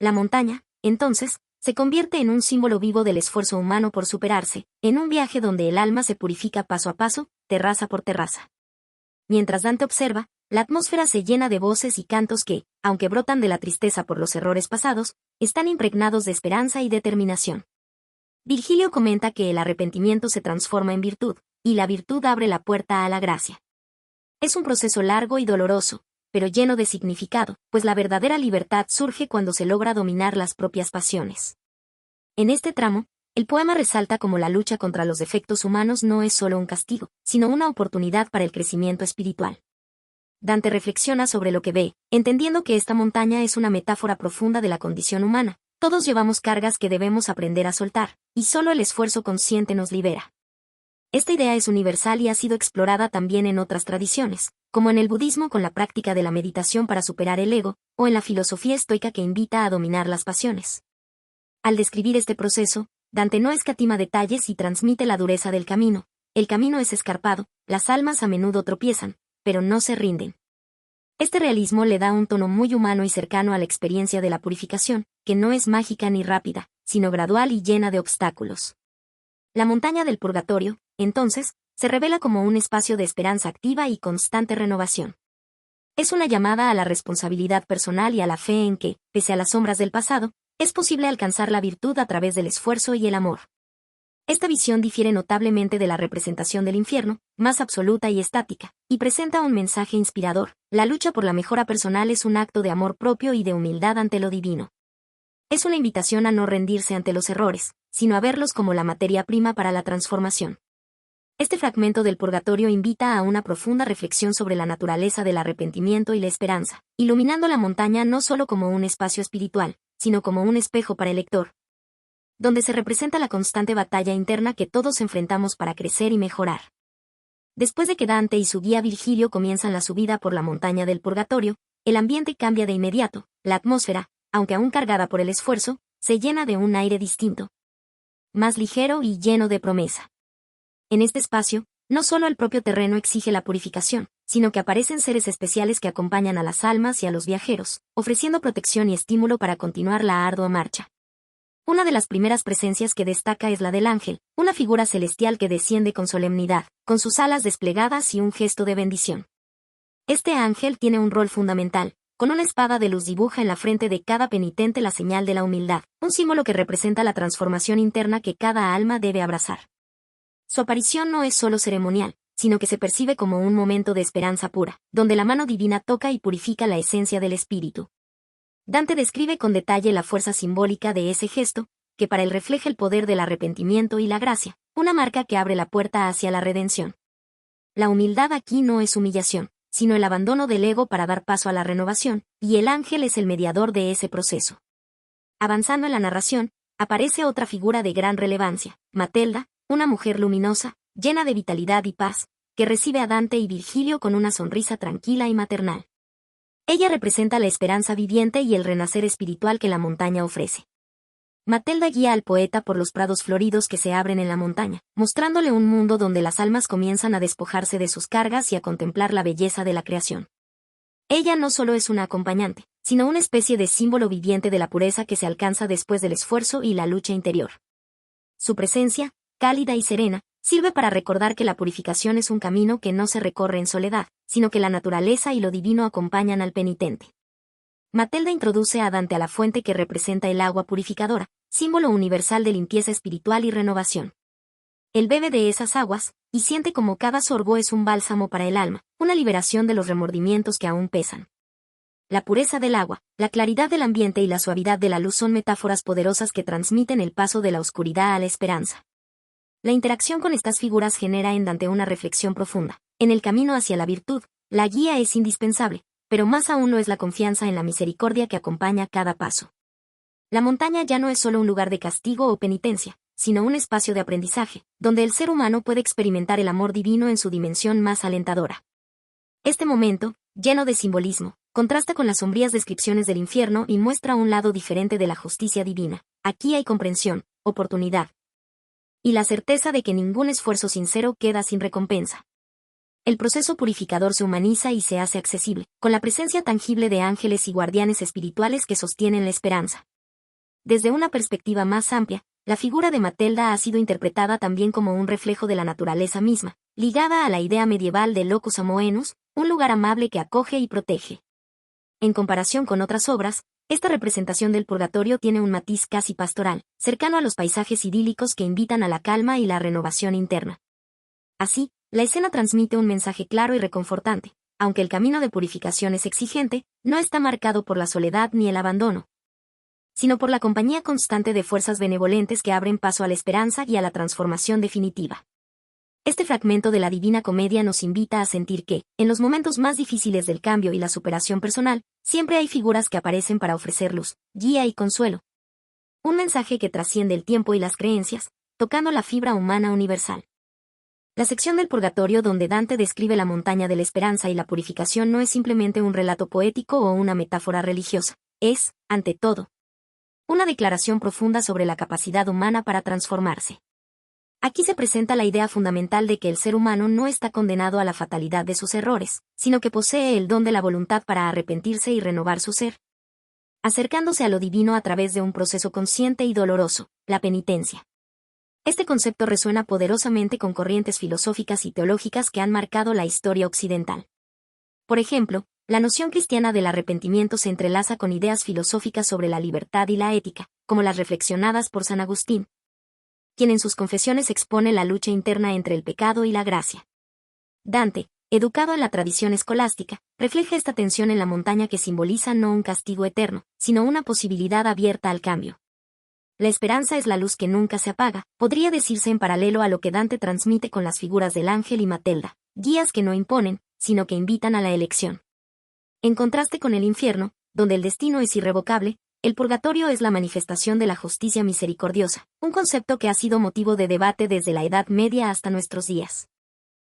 La montaña, entonces, se convierte en un símbolo vivo del esfuerzo humano por superarse, en un viaje donde el alma se purifica paso a paso, terraza por terraza. Mientras Dante observa, la atmósfera se llena de voces y cantos que, aunque brotan de la tristeza por los errores pasados, están impregnados de esperanza y determinación. Virgilio comenta que el arrepentimiento se transforma en virtud, y la virtud abre la puerta a la gracia. Es un proceso largo y doloroso, pero lleno de significado, pues la verdadera libertad surge cuando se logra dominar las propias pasiones. En este tramo, el poema resalta cómo la lucha contra los defectos humanos no es solo un castigo, sino una oportunidad para el crecimiento espiritual. Dante reflexiona sobre lo que ve, entendiendo que esta montaña es una metáfora profunda de la condición humana. Todos llevamos cargas que debemos aprender a soltar, y solo el esfuerzo consciente nos libera. Esta idea es universal y ha sido explorada también en otras tradiciones, como en el budismo con la práctica de la meditación para superar el ego, o en la filosofía estoica que invita a dominar las pasiones. Al describir este proceso, Dante no escatima detalles y transmite la dureza del camino. El camino es escarpado, las almas a menudo tropiezan, pero no se rinden. Este realismo le da un tono muy humano y cercano a la experiencia de la purificación, que no es mágica ni rápida, sino gradual y llena de obstáculos. La montaña del purgatorio, entonces, se revela como un espacio de esperanza activa y constante renovación. Es una llamada a la responsabilidad personal y a la fe en que, pese a las sombras del pasado, es posible alcanzar la virtud a través del esfuerzo y el amor. Esta visión difiere notablemente de la representación del infierno, más absoluta y estática, y presenta un mensaje inspirador: la lucha por la mejora personal es un acto de amor propio y de humildad ante lo divino. Es una invitación a no rendirse ante los errores, sino a verlos como la materia prima para la transformación. Este fragmento del purgatorio invita a una profunda reflexión sobre la naturaleza del arrepentimiento y la esperanza, iluminando la montaña no solo como un espacio espiritual, sino como un espejo para el lector, donde se representa la constante batalla interna que todos enfrentamos para crecer y mejorar. Después de que Dante y su guía Virgilio comienzan la subida por la montaña del purgatorio, el ambiente cambia de inmediato. La atmósfera, aunque aún cargada por el esfuerzo, se llena de un aire distinto, más ligero y lleno de promesa. En este espacio, no solo el propio terreno exige la purificación, sino que aparecen seres especiales que acompañan a las almas y a los viajeros, ofreciendo protección y estímulo para continuar la ardua marcha. Una de las primeras presencias que destaca es la del ángel, una figura celestial que desciende con solemnidad, con sus alas desplegadas y un gesto de bendición. Este ángel tiene un rol fundamental. Con una espada de luz dibuja en la frente de cada penitente la señal de la humildad, un símbolo que representa la transformación interna que cada alma debe abrazar. Su aparición no es solo ceremonial, sino que se percibe como un momento de esperanza pura, donde la mano divina toca y purifica la esencia del espíritu. Dante describe con detalle la fuerza simbólica de ese gesto, que para él refleja el poder del arrepentimiento y la gracia, una marca que abre la puerta hacia la redención. La humildad aquí no es humillación, sino el abandono del ego para dar paso a la renovación, y el ángel es el mediador de ese proceso. Avanzando en la narración, aparece otra figura de gran relevancia, Matelda, una mujer luminosa, llena de vitalidad y paz, que recibe a Dante y Virgilio con una sonrisa tranquila y maternal. Ella representa la esperanza viviente y el renacer espiritual que la montaña ofrece. Matelda guía al poeta por los prados floridos que se abren en la montaña, mostrándole un mundo donde las almas comienzan a despojarse de sus cargas y a contemplar la belleza de la creación. Ella no solo es una acompañante, sino una especie de símbolo viviente de la pureza que se alcanza después del esfuerzo y la lucha interior. Su presencia, cálida y serena, sirve para recordar que la purificación es un camino que no se recorre en soledad, sino que la naturaleza y lo divino acompañan al penitente. Matelda introduce a Dante a la fuente que representa el agua purificadora, símbolo universal de limpieza espiritual y renovación. Él bebe de esas aguas, y siente como cada sorbo es un bálsamo para el alma, una liberación de los remordimientos que aún pesan. La pureza del agua, la claridad del ambiente y la suavidad de la luz son metáforas poderosas que transmiten el paso de la oscuridad a la esperanza. La interacción con estas figuras genera en Dante una reflexión profunda. En el camino hacia la virtud, la guía es indispensable, pero más aún lo es la confianza en la misericordia que acompaña cada paso. La montaña ya no es solo un lugar de castigo o penitencia, sino un espacio de aprendizaje, donde el ser humano puede experimentar el amor divino en su dimensión más alentadora. Este momento, lleno de simbolismo, contrasta con las sombrías descripciones del infierno y muestra un lado diferente de la justicia divina. Aquí hay comprensión, oportunidad, y la certeza de que ningún esfuerzo sincero queda sin recompensa. El proceso purificador se humaniza y se hace accesible, con la presencia tangible de ángeles y guardianes espirituales que sostienen la esperanza. Desde una perspectiva más amplia, la figura de Matelda ha sido interpretada también como un reflejo de la naturaleza misma, ligada a la idea medieval de locus amoenus, un lugar amable que acoge y protege. En comparación con otras obras, esta representación del purgatorio tiene un matiz casi pastoral, cercano a los paisajes idílicos que invitan a la calma y la renovación interna. Así, la escena transmite un mensaje claro y reconfortante. Aunque el camino de purificación es exigente, no está marcado por la soledad ni el abandono, sino por la compañía constante de fuerzas benevolentes que abren paso a la esperanza y a la transformación definitiva. Este fragmento de la Divina Comedia nos invita a sentir que, en los momentos más difíciles del cambio y la superación personal, siempre hay figuras que aparecen para ofrecer luz, guía y consuelo. Un mensaje que trasciende el tiempo y las creencias, tocando la fibra humana universal. La sección del Purgatorio donde Dante describe la montaña de la esperanza y la purificación no es simplemente un relato poético o una metáfora religiosa, es, ante todo, una declaración profunda sobre la capacidad humana para transformarse. Aquí se presenta la idea fundamental de que el ser humano no está condenado a la fatalidad de sus errores, sino que posee el don de la voluntad para arrepentirse y renovar su ser, acercándose a lo divino a través de un proceso consciente y doloroso, la penitencia. Este concepto resuena poderosamente con corrientes filosóficas y teológicas que han marcado la historia occidental. Por ejemplo, la noción cristiana del arrepentimiento se entrelaza con ideas filosóficas sobre la libertad y la ética, como las reflexionadas por San Agustín, quien en sus confesiones expone la lucha interna entre el pecado y la gracia. Dante, educado en la tradición escolástica, refleja esta tensión en la montaña que simboliza no un castigo eterno, sino una posibilidad abierta al cambio. La esperanza es la luz que nunca se apaga, podría decirse en paralelo a lo que Dante transmite con las figuras del ángel y Matelda, guías que no imponen, sino que invitan a la elección. En contraste con el infierno, donde el destino es irrevocable, el purgatorio es la manifestación de la justicia misericordiosa, un concepto que ha sido motivo de debate desde la Edad Media hasta nuestros días.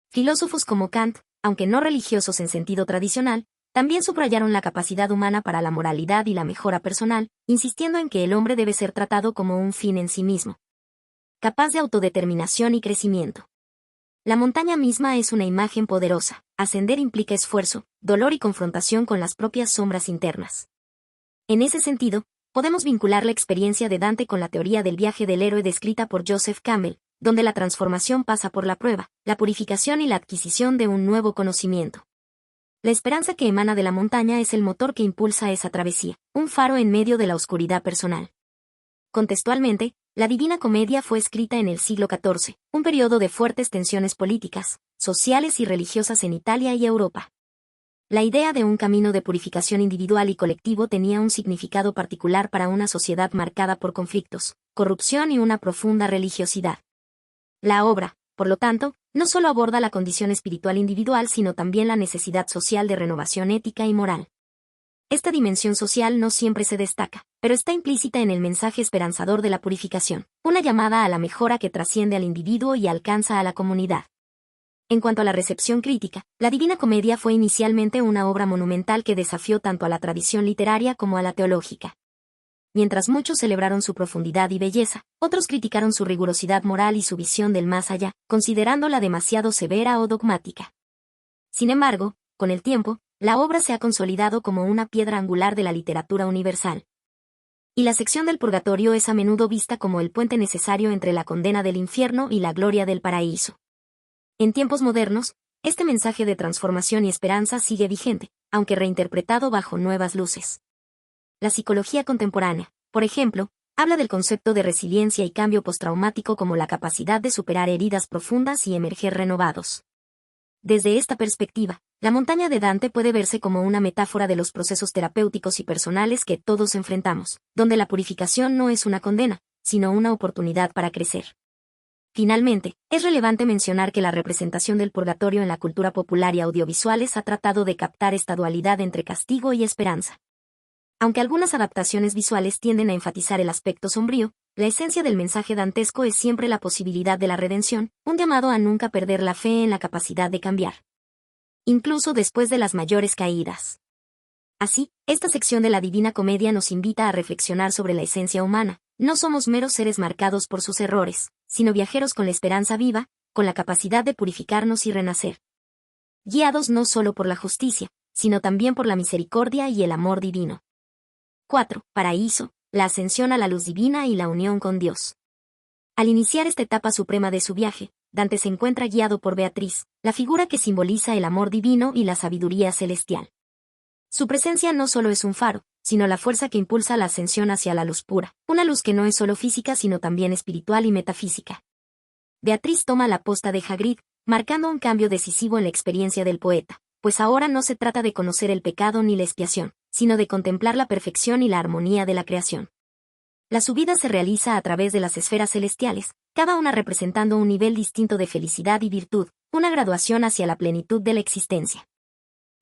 Filósofos como Kant, aunque no religiosos en sentido tradicional, también subrayaron la capacidad humana para la moralidad y la mejora personal, insistiendo en que el hombre debe ser tratado como un fin en sí mismo, capaz de autodeterminación y crecimiento. La montaña misma es una imagen poderosa. Ascender implica esfuerzo, dolor y confrontación con las propias sombras internas. En ese sentido, podemos vincular la experiencia de Dante con la teoría del viaje del héroe descrita por Joseph Campbell, donde la transformación pasa por la prueba, la purificación y la adquisición de un nuevo conocimiento. La esperanza que emana de la montaña es el motor que impulsa esa travesía, un faro en medio de la oscuridad personal. Contextualmente, La Divina Comedia fue escrita en el siglo XIV, un periodo de fuertes tensiones políticas, sociales y religiosas en Italia y Europa. La idea de un camino de purificación individual y colectivo tenía un significado particular para una sociedad marcada por conflictos, corrupción y una profunda religiosidad. La obra, por lo tanto, no solo aborda la condición espiritual individual sino también la necesidad social de renovación ética y moral. Esta dimensión social no siempre se destaca, pero está implícita en el mensaje esperanzador de la purificación, una llamada a la mejora que trasciende al individuo y alcanza a la comunidad. En cuanto a la recepción crítica, la Divina Comedia fue inicialmente una obra monumental que desafió tanto a la tradición literaria como a la teológica. Mientras muchos celebraron su profundidad y belleza, otros criticaron su rigurosidad moral y su visión del más allá, considerándola demasiado severa o dogmática. Sin embargo, con el tiempo, la obra se ha consolidado como una piedra angular de la literatura universal. Y la sección del purgatorio es a menudo vista como el puente necesario entre la condena del infierno y la gloria del paraíso. En tiempos modernos, este mensaje de transformación y esperanza sigue vigente, aunque reinterpretado bajo nuevas luces. La psicología contemporánea, por ejemplo, habla del concepto de resiliencia y cambio postraumático como la capacidad de superar heridas profundas y emerger renovados. Desde esta perspectiva, la montaña de Dante puede verse como una metáfora de los procesos terapéuticos y personales que todos enfrentamos, donde la purificación no es una condena, sino una oportunidad para crecer. Finalmente, es relevante mencionar que la representación del purgatorio en la cultura popular y audiovisuales ha tratado de captar esta dualidad entre castigo y esperanza. Aunque algunas adaptaciones visuales tienden a enfatizar el aspecto sombrío, la esencia del mensaje dantesco es siempre la posibilidad de la redención, un llamado a nunca perder la fe en la capacidad de cambiar, incluso después de las mayores caídas. Así, esta sección de la Divina Comedia nos invita a reflexionar sobre la esencia humana. No somos meros seres marcados por sus errores, sino viajeros con la esperanza viva, con la capacidad de purificarnos y renacer. Guiados no solo por la justicia, sino también por la misericordia y el amor divino. 4. Paraíso, la ascensión a la luz divina y la unión con Dios. Al iniciar esta etapa suprema de su viaje, Dante se encuentra guiado por Beatriz, la figura que simboliza el amor divino y la sabiduría celestial. Su presencia no solo es un faro, sino la fuerza que impulsa la ascensión hacia la luz pura, una luz que no es solo física sino también espiritual y metafísica. Beatriz toma la posta de Hagrid, marcando un cambio decisivo en la experiencia del poeta, pues ahora no se trata de conocer el pecado ni la expiación, sino de contemplar la perfección y la armonía de la creación. La subida se realiza a través de las esferas celestiales, cada una representando un nivel distinto de felicidad y virtud, una graduación hacia la plenitud de la existencia.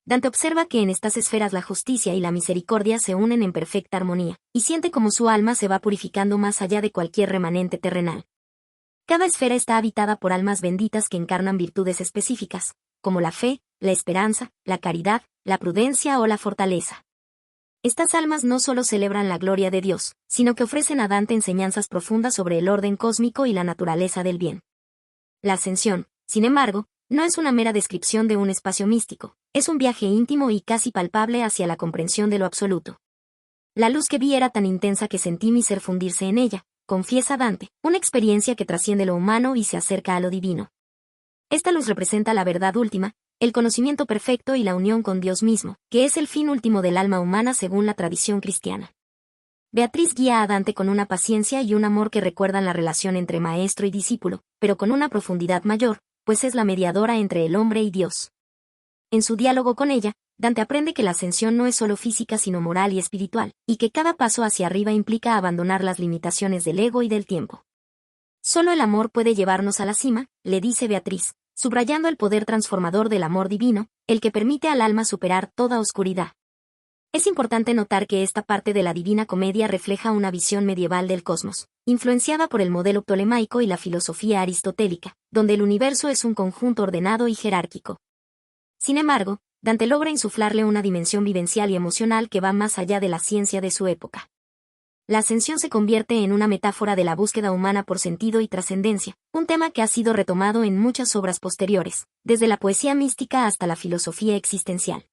Dante observa que en estas esferas la justicia y la misericordia se unen en perfecta armonía, y siente como su alma se va purificando más allá de cualquier remanente terrenal. Cada esfera está habitada por almas benditas que encarnan virtudes específicas, como la fe, la esperanza, la caridad, la prudencia o la fortaleza. Estas almas no solo celebran la gloria de Dios, sino que ofrecen a Dante enseñanzas profundas sobre el orden cósmico y la naturaleza del bien. La ascensión, sin embargo, no es una mera descripción de un espacio místico, es un viaje íntimo y casi palpable hacia la comprensión de lo absoluto. La luz que vi era tan intensa que sentí mi ser fundirse en ella, confiesa Dante, una experiencia que trasciende lo humano y se acerca a lo divino. Esta luz representa la verdad última, el conocimiento perfecto y la unión con Dios mismo, que es el fin último del alma humana según la tradición cristiana. Beatriz guía a Dante con una paciencia y un amor que recuerdan la relación entre maestro y discípulo, pero con una profundidad mayor, pues es la mediadora entre el hombre y Dios. En su diálogo con ella, Dante aprende que la ascensión no es solo física sino moral y espiritual, y que cada paso hacia arriba implica abandonar las limitaciones del ego y del tiempo. Solo el amor puede llevarnos a la cima, le dice Beatriz, subrayando el poder transformador del amor divino, el que permite al alma superar toda oscuridad. Es importante notar que esta parte de la Divina Comedia refleja una visión medieval del cosmos, influenciada por el modelo ptolemaico y la filosofía aristotélica, donde el universo es un conjunto ordenado y jerárquico. Sin embargo, Dante logra insuflarle una dimensión vivencial y emocional que va más allá de la ciencia de su época. La ascensión se convierte en una metáfora de la búsqueda humana por sentido y trascendencia, un tema que ha sido retomado en muchas obras posteriores, desde la poesía mística hasta la filosofía existencial.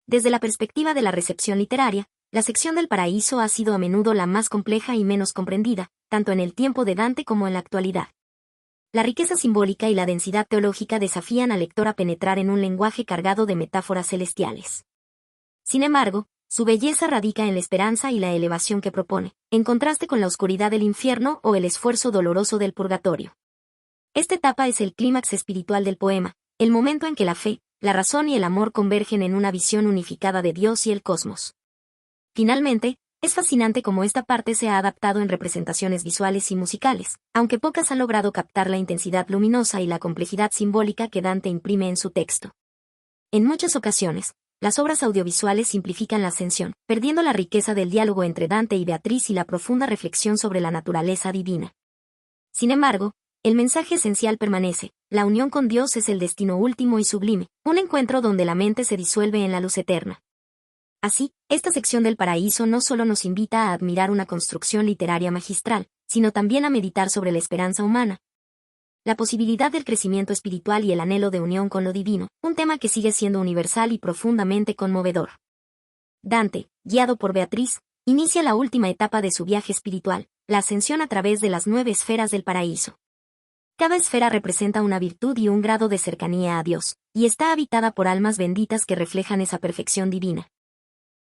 Desde la perspectiva de la recepción literaria, la sección del paraíso ha sido a menudo la más compleja y menos comprendida, tanto en el tiempo de Dante como en la actualidad. La riqueza simbólica y la densidad teológica desafían al lector a penetrar en un lenguaje cargado de metáforas celestiales. Sin embargo, Su belleza radica en la esperanza y la elevación que propone, en contraste con la oscuridad del infierno o el esfuerzo doloroso del purgatorio. Esta etapa es el clímax espiritual del poema, el momento en que la fe, la razón y el amor convergen en una visión unificada de Dios y el cosmos. Finalmente, es fascinante cómo esta parte se ha adaptado en representaciones visuales y musicales, aunque pocas han logrado captar la intensidad luminosa y la complejidad simbólica que Dante imprime en su texto. En muchas ocasiones, las obras audiovisuales simplifican la ascensión, perdiendo la riqueza del diálogo entre Dante y Beatriz y la profunda reflexión sobre la naturaleza divina. Sin embargo, el mensaje esencial permanece: la unión con Dios es el destino último y sublime, un encuentro donde la mente se disuelve en la luz eterna. Así, esta sección del paraíso no solo nos invita a admirar una construcción literaria magistral, sino también a meditar sobre la esperanza humana, la posibilidad del crecimiento espiritual y el anhelo de unión con lo divino, un tema que sigue siendo universal y profundamente conmovedor. Dante, guiado por Beatriz, inicia la última etapa de su viaje espiritual, la ascensión a través de las 9 esferas del paraíso. Cada esfera representa una virtud y un grado de cercanía a Dios, y está habitada por almas benditas que reflejan esa perfección divina.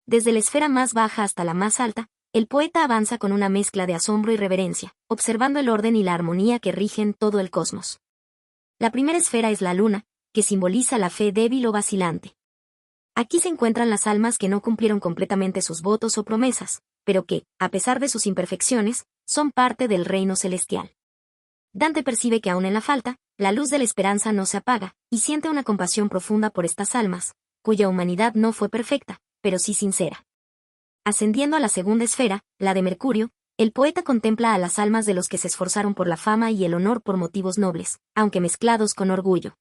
Desde la esfera más baja hasta la más alta, el poeta avanza con una mezcla de asombro y reverencia, observando el orden y la armonía que rigen todo el cosmos. La primera esfera es la luna, que simboliza la fe débil o vacilante. Aquí se encuentran las almas que no cumplieron completamente sus votos o promesas, pero que, a pesar de sus imperfecciones, son parte del reino celestial. Dante percibe que aún en la falta, la luz de la esperanza no se apaga, y siente una compasión profunda por estas almas, cuya humanidad no fue perfecta, pero sí sincera. Ascendiendo a la segunda esfera, la de Mercurio, el poeta contempla a las almas de los que se esforzaron por la fama y el honor por motivos nobles, aunque mezclados con orgullo.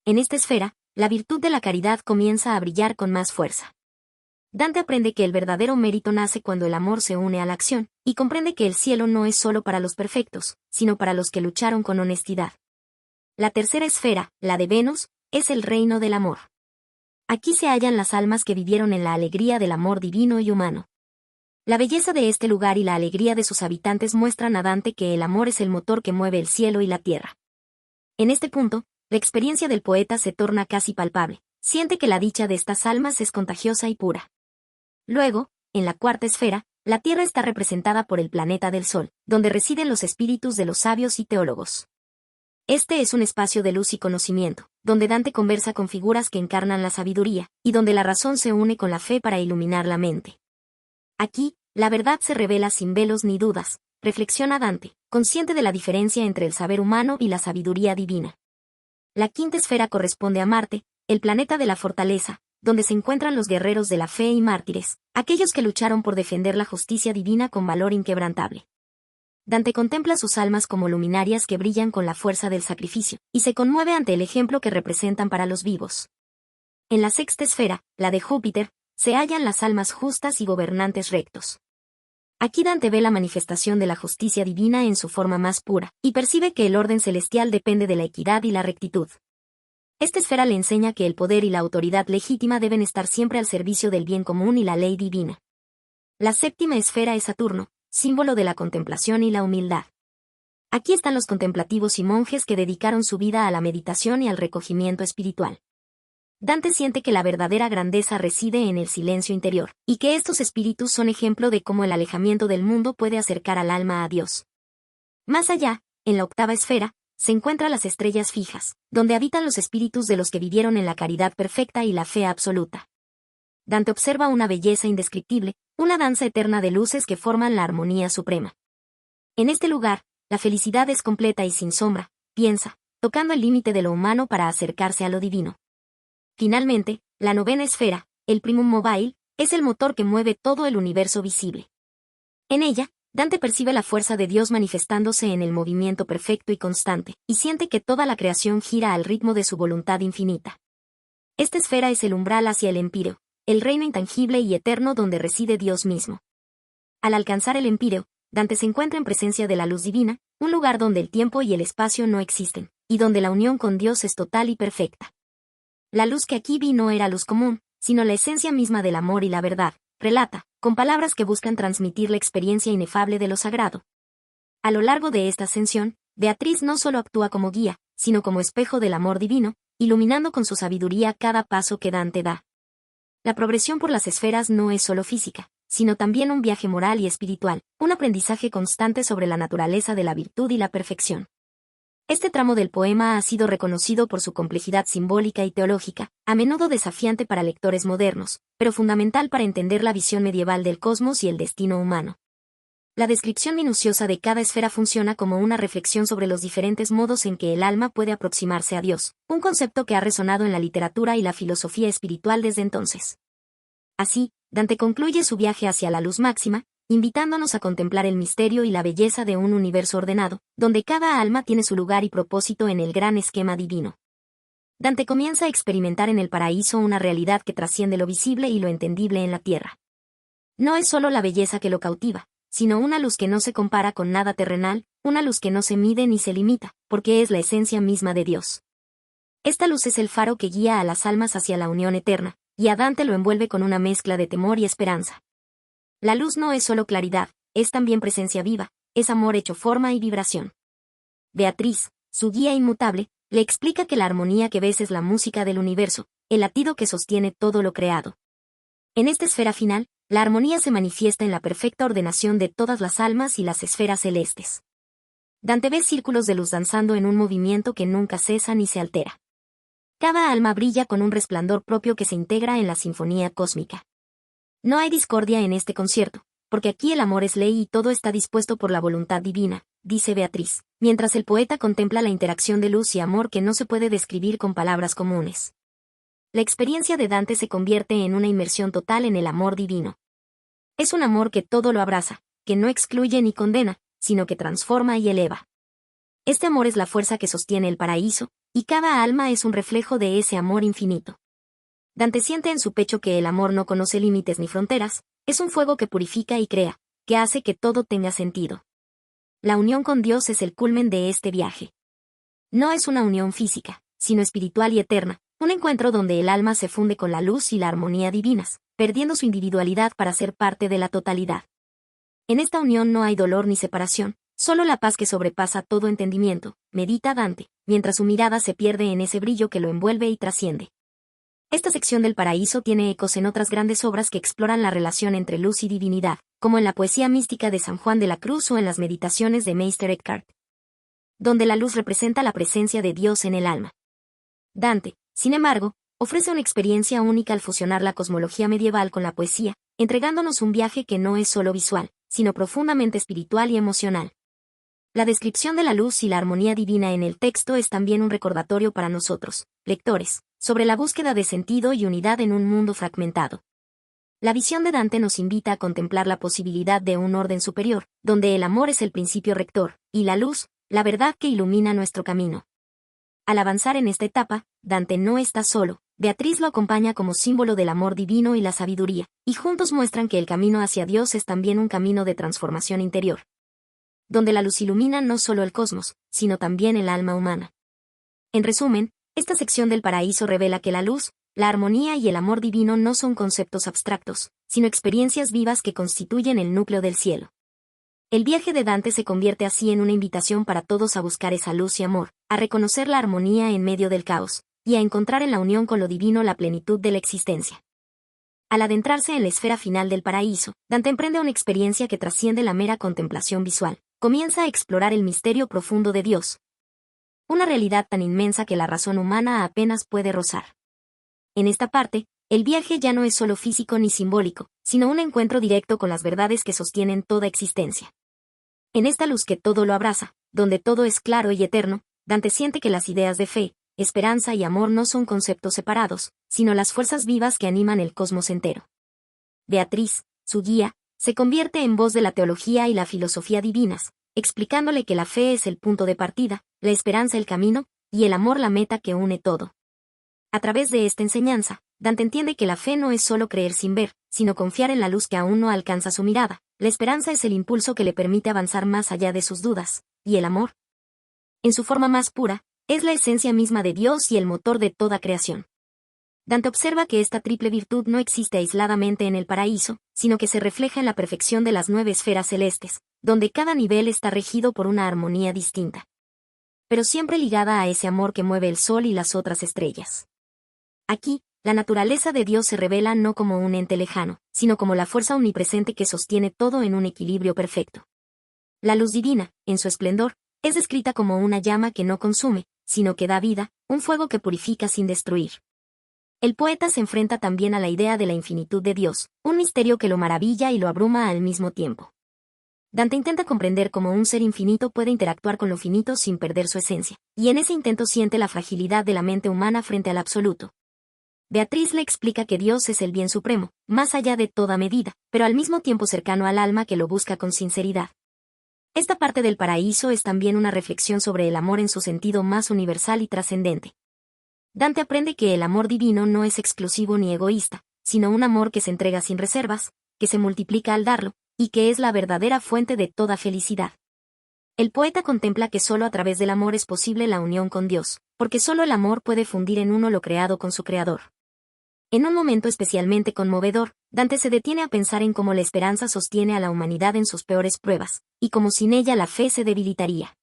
En esta esfera, la virtud de la caridad comienza a brillar con más fuerza. Dante aprende que el verdadero mérito nace cuando el amor se une a la acción, y comprende que el cielo no es solo para los perfectos, sino para los que lucharon con honestidad. La tercera esfera, la de Venus, es el reino del amor. Aquí se hallan las almas que vivieron en la alegría del amor divino y humano. La belleza de este lugar y la alegría de sus habitantes muestran a Dante que el amor es el motor que mueve el cielo y la tierra. En este punto, la experiencia del poeta se torna casi palpable, siente que la dicha de estas almas es contagiosa y pura. Luego, en la cuarta esfera, la Tierra está representada por el planeta del Sol, donde residen los espíritus de los sabios y teólogos. Este es un espacio de luz y conocimiento, donde Dante conversa con figuras que encarnan la sabiduría, y donde la razón se une con la fe para iluminar la mente. Aquí, la verdad se revela sin velos ni dudas, reflexiona Dante, consciente de la diferencia entre el saber humano y la sabiduría divina. La quinta esfera corresponde a Marte, el planeta de la fortaleza, donde se encuentran los guerreros de la fe y mártires, aquellos que lucharon por defender la justicia divina con valor inquebrantable. Dante contempla sus almas como luminarias que brillan con la fuerza del sacrificio, y se conmueve ante el ejemplo que representan para los vivos. En la sexta esfera, la de Júpiter, se hallan las almas justas y gobernantes rectos. Aquí Dante ve la manifestación de la justicia divina en su forma más pura, y percibe que el orden celestial depende de la equidad y la rectitud. Esta esfera le enseña que el poder y la autoridad legítima deben estar siempre al servicio del bien común y la ley divina. La séptima esfera es Saturno, símbolo de la contemplación y la humildad. Aquí están los contemplativos y monjes que dedicaron su vida a la meditación y al recogimiento espiritual. Dante siente que la verdadera grandeza reside en el silencio interior, y que estos espíritus son ejemplo de cómo el alejamiento del mundo puede acercar al alma a Dios. Más allá, en la octava esfera, se encuentran las estrellas fijas, donde habitan los espíritus de los que vivieron en la caridad perfecta y la fe absoluta. Dante observa una belleza indescriptible, una danza eterna de luces que forman la armonía suprema. En este lugar, la felicidad es completa y sin sombra, piensa, tocando el límite de lo humano para acercarse a lo divino. Finalmente, la novena esfera, el primum mobile, es el motor que mueve todo el universo visible. En ella, Dante percibe la fuerza de Dios manifestándose en el movimiento perfecto y constante, y siente que toda la creación gira al ritmo de su voluntad infinita. Esta esfera es el umbral hacia el empíreo, el reino intangible y eterno donde reside Dios mismo. Al alcanzar el empíreo, Dante se encuentra en presencia de la luz divina, un lugar donde el tiempo y el espacio no existen, y donde la unión con Dios es total y perfecta. La luz que aquí vi no era luz común, sino la esencia misma del amor y la verdad, relata, con palabras que buscan transmitir la experiencia inefable de lo sagrado. A lo largo de esta ascensión, Beatriz no solo actúa como guía, sino como espejo del amor divino, iluminando con su sabiduría cada paso que Dante da. La progresión por las esferas no es solo física, sino también un viaje moral y espiritual, un aprendizaje constante sobre la naturaleza de la virtud y la perfección. Este tramo del poema ha sido reconocido por su complejidad simbólica y teológica, a menudo desafiante para lectores modernos, pero fundamental para entender la visión medieval del cosmos y el destino humano. La descripción minuciosa de cada esfera funciona como una reflexión sobre los diferentes modos en que el alma puede aproximarse a Dios, un concepto que ha resonado en la literatura y la filosofía espiritual desde entonces. Así, Dante concluye su viaje hacia la luz máxima, invitándonos a contemplar el misterio y la belleza de un universo ordenado, donde cada alma tiene su lugar y propósito en el gran esquema divino. Dante comienza a experimentar en el paraíso una realidad que trasciende lo visible y lo entendible en la tierra. No es solo la belleza que lo cautiva, sino una luz que no se compara con nada terrenal, una luz que no se mide ni se limita, porque es la esencia misma de Dios. Esta luz es el faro que guía a las almas hacia la unión eterna, y a Dante lo envuelve con una mezcla de temor y esperanza. La luz no es solo claridad, es también presencia viva, es amor hecho forma y vibración. Beatriz, su guía inmutable, le explica que la armonía que ves es la música del universo, el latido que sostiene todo lo creado. En esta esfera final, la armonía se manifiesta en la perfecta ordenación de todas las almas y las esferas celestes. Dante ve círculos de luz danzando en un movimiento que nunca cesa ni se altera. Cada alma brilla con un resplandor propio que se integra en la sinfonía cósmica. No hay discordia en este concierto, porque aquí el amor es ley y todo está dispuesto por la voluntad divina, dice Beatriz, mientras el poeta contempla la interacción de luz y amor que no se puede describir con palabras comunes. La experiencia de Dante se convierte en una inmersión total en el amor divino. Es un amor que todo lo abraza, que no excluye ni condena, sino que transforma y eleva. Este amor es la fuerza que sostiene el paraíso, y cada alma es un reflejo de ese amor infinito. Dante siente en su pecho que el amor no conoce límites ni fronteras, es un fuego que purifica y crea, que hace que todo tenga sentido. La unión con Dios es el culmen de este viaje. No es una unión física, sino espiritual y eterna, un encuentro donde el alma se funde con la luz y la armonía divinas, perdiendo su individualidad para ser parte de la totalidad. En esta unión no hay dolor ni separación, solo la paz que sobrepasa todo entendimiento, medita Dante, mientras su mirada se pierde en ese brillo que lo envuelve y trasciende. Esta sección del paraíso tiene ecos en otras grandes obras que exploran la relación entre luz y divinidad, como en la poesía mística de San Juan de la Cruz o en las meditaciones de Meister Eckhart, donde la luz representa la presencia de Dios en el alma. Dante, sin embargo, ofrece una experiencia única al fusionar la cosmología medieval con la poesía, entregándonos un viaje que no es solo visual, sino profundamente espiritual y emocional. La descripción de la luz y la armonía divina en el texto es también un recordatorio para nosotros, lectores, sobre la búsqueda de sentido y unidad en un mundo fragmentado. La visión de Dante nos invita a contemplar la posibilidad de un orden superior, donde el amor es el principio rector, y la luz, la verdad que ilumina nuestro camino. Al avanzar en esta etapa, Dante no está solo, Beatriz lo acompaña como símbolo del amor divino y la sabiduría, y juntos muestran que el camino hacia Dios es también un camino de transformación interior, donde la luz ilumina no solo el cosmos, sino también el alma humana. En resumen, esta sección del paraíso revela que la luz, la armonía y el amor divino no son conceptos abstractos, sino experiencias vivas que constituyen el núcleo del cielo. El viaje de Dante se convierte así en una invitación para todos a buscar esa luz y amor, a reconocer la armonía en medio del caos, y a encontrar en la unión con lo divino la plenitud de la existencia. Al adentrarse en la esfera final del paraíso, Dante emprende una experiencia que trasciende la mera contemplación visual. Comienza a explorar el misterio profundo de Dios. Una realidad tan inmensa que la razón humana apenas puede rozar. En esta parte, el viaje ya no es solo físico ni simbólico, sino un encuentro directo con las verdades que sostienen toda existencia. En esta luz que todo lo abraza, donde todo es claro y eterno, Dante siente que las ideas de fe, esperanza y amor no son conceptos separados, sino las fuerzas vivas que animan el cosmos entero. Beatriz, su guía, se convierte en voz de la teología y la filosofía divinas, explicándole que la fe es el punto de partida, la esperanza el camino, y el amor la meta que une todo. A través de esta enseñanza, Dante entiende que la fe no es solo creer sin ver, sino confiar en la luz que aún no alcanza su mirada. La esperanza es el impulso que le permite avanzar más allá de sus dudas, y el amor, en su forma más pura, es la esencia misma de Dios y el motor de toda creación. Dante observa que esta triple virtud no existe aisladamente en el paraíso, sino que se refleja en la perfección de las 9 esferas celestes, donde cada nivel está regido por una armonía distinta, pero siempre ligada a ese amor que mueve el sol y las otras estrellas. Aquí, la naturaleza de Dios se revela no como un ente lejano, sino como la fuerza omnipresente que sostiene todo en un equilibrio perfecto. La luz divina, en su esplendor, es descrita como una llama que no consume, sino que da vida, un fuego que purifica sin destruir. El poeta se enfrenta también a la idea de la infinitud de Dios, un misterio que lo maravilla y lo abruma al mismo tiempo. Dante intenta comprender cómo un ser infinito puede interactuar con lo finito sin perder su esencia, y en ese intento siente la fragilidad de la mente humana frente al absoluto. Beatriz le explica que Dios es el bien supremo, más allá de toda medida, pero al mismo tiempo cercano al alma que lo busca con sinceridad. Esta parte del paraíso es también una reflexión sobre el amor en su sentido más universal y trascendente. Dante aprende que el amor divino no es exclusivo ni egoísta, sino un amor que se entrega sin reservas, que se multiplica al darlo, y que es la verdadera fuente de toda felicidad. El poeta contempla que solo a través del amor es posible la unión con Dios, porque solo el amor puede fundir en uno lo creado con su creador. En un momento especialmente conmovedor, Dante se detiene a pensar en cómo la esperanza sostiene a la humanidad en sus peores pruebas, y cómo sin ella la fe se debilitaría.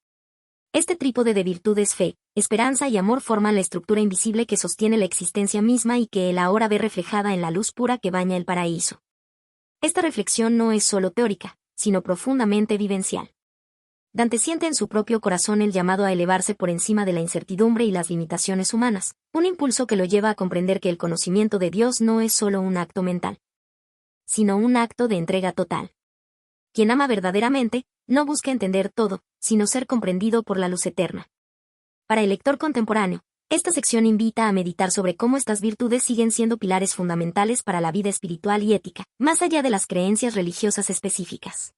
Este trípode de virtudes fe, esperanza y amor forman la estructura invisible que sostiene la existencia misma y que él ahora ve reflejada en la luz pura que baña el paraíso. Esta reflexión no es solo teórica, sino profundamente vivencial. Dante siente en su propio corazón el llamado a elevarse por encima de la incertidumbre y las limitaciones humanas, un impulso que lo lleva a comprender que el conocimiento de Dios no es solo un acto mental, sino un acto de entrega total. Quien ama verdaderamente, no busca entender todo, sino ser comprendido por la luz eterna. Para el lector contemporáneo, esta sección invita a meditar sobre cómo estas virtudes siguen siendo pilares fundamentales para la vida espiritual y ética, más allá de las creencias religiosas específicas.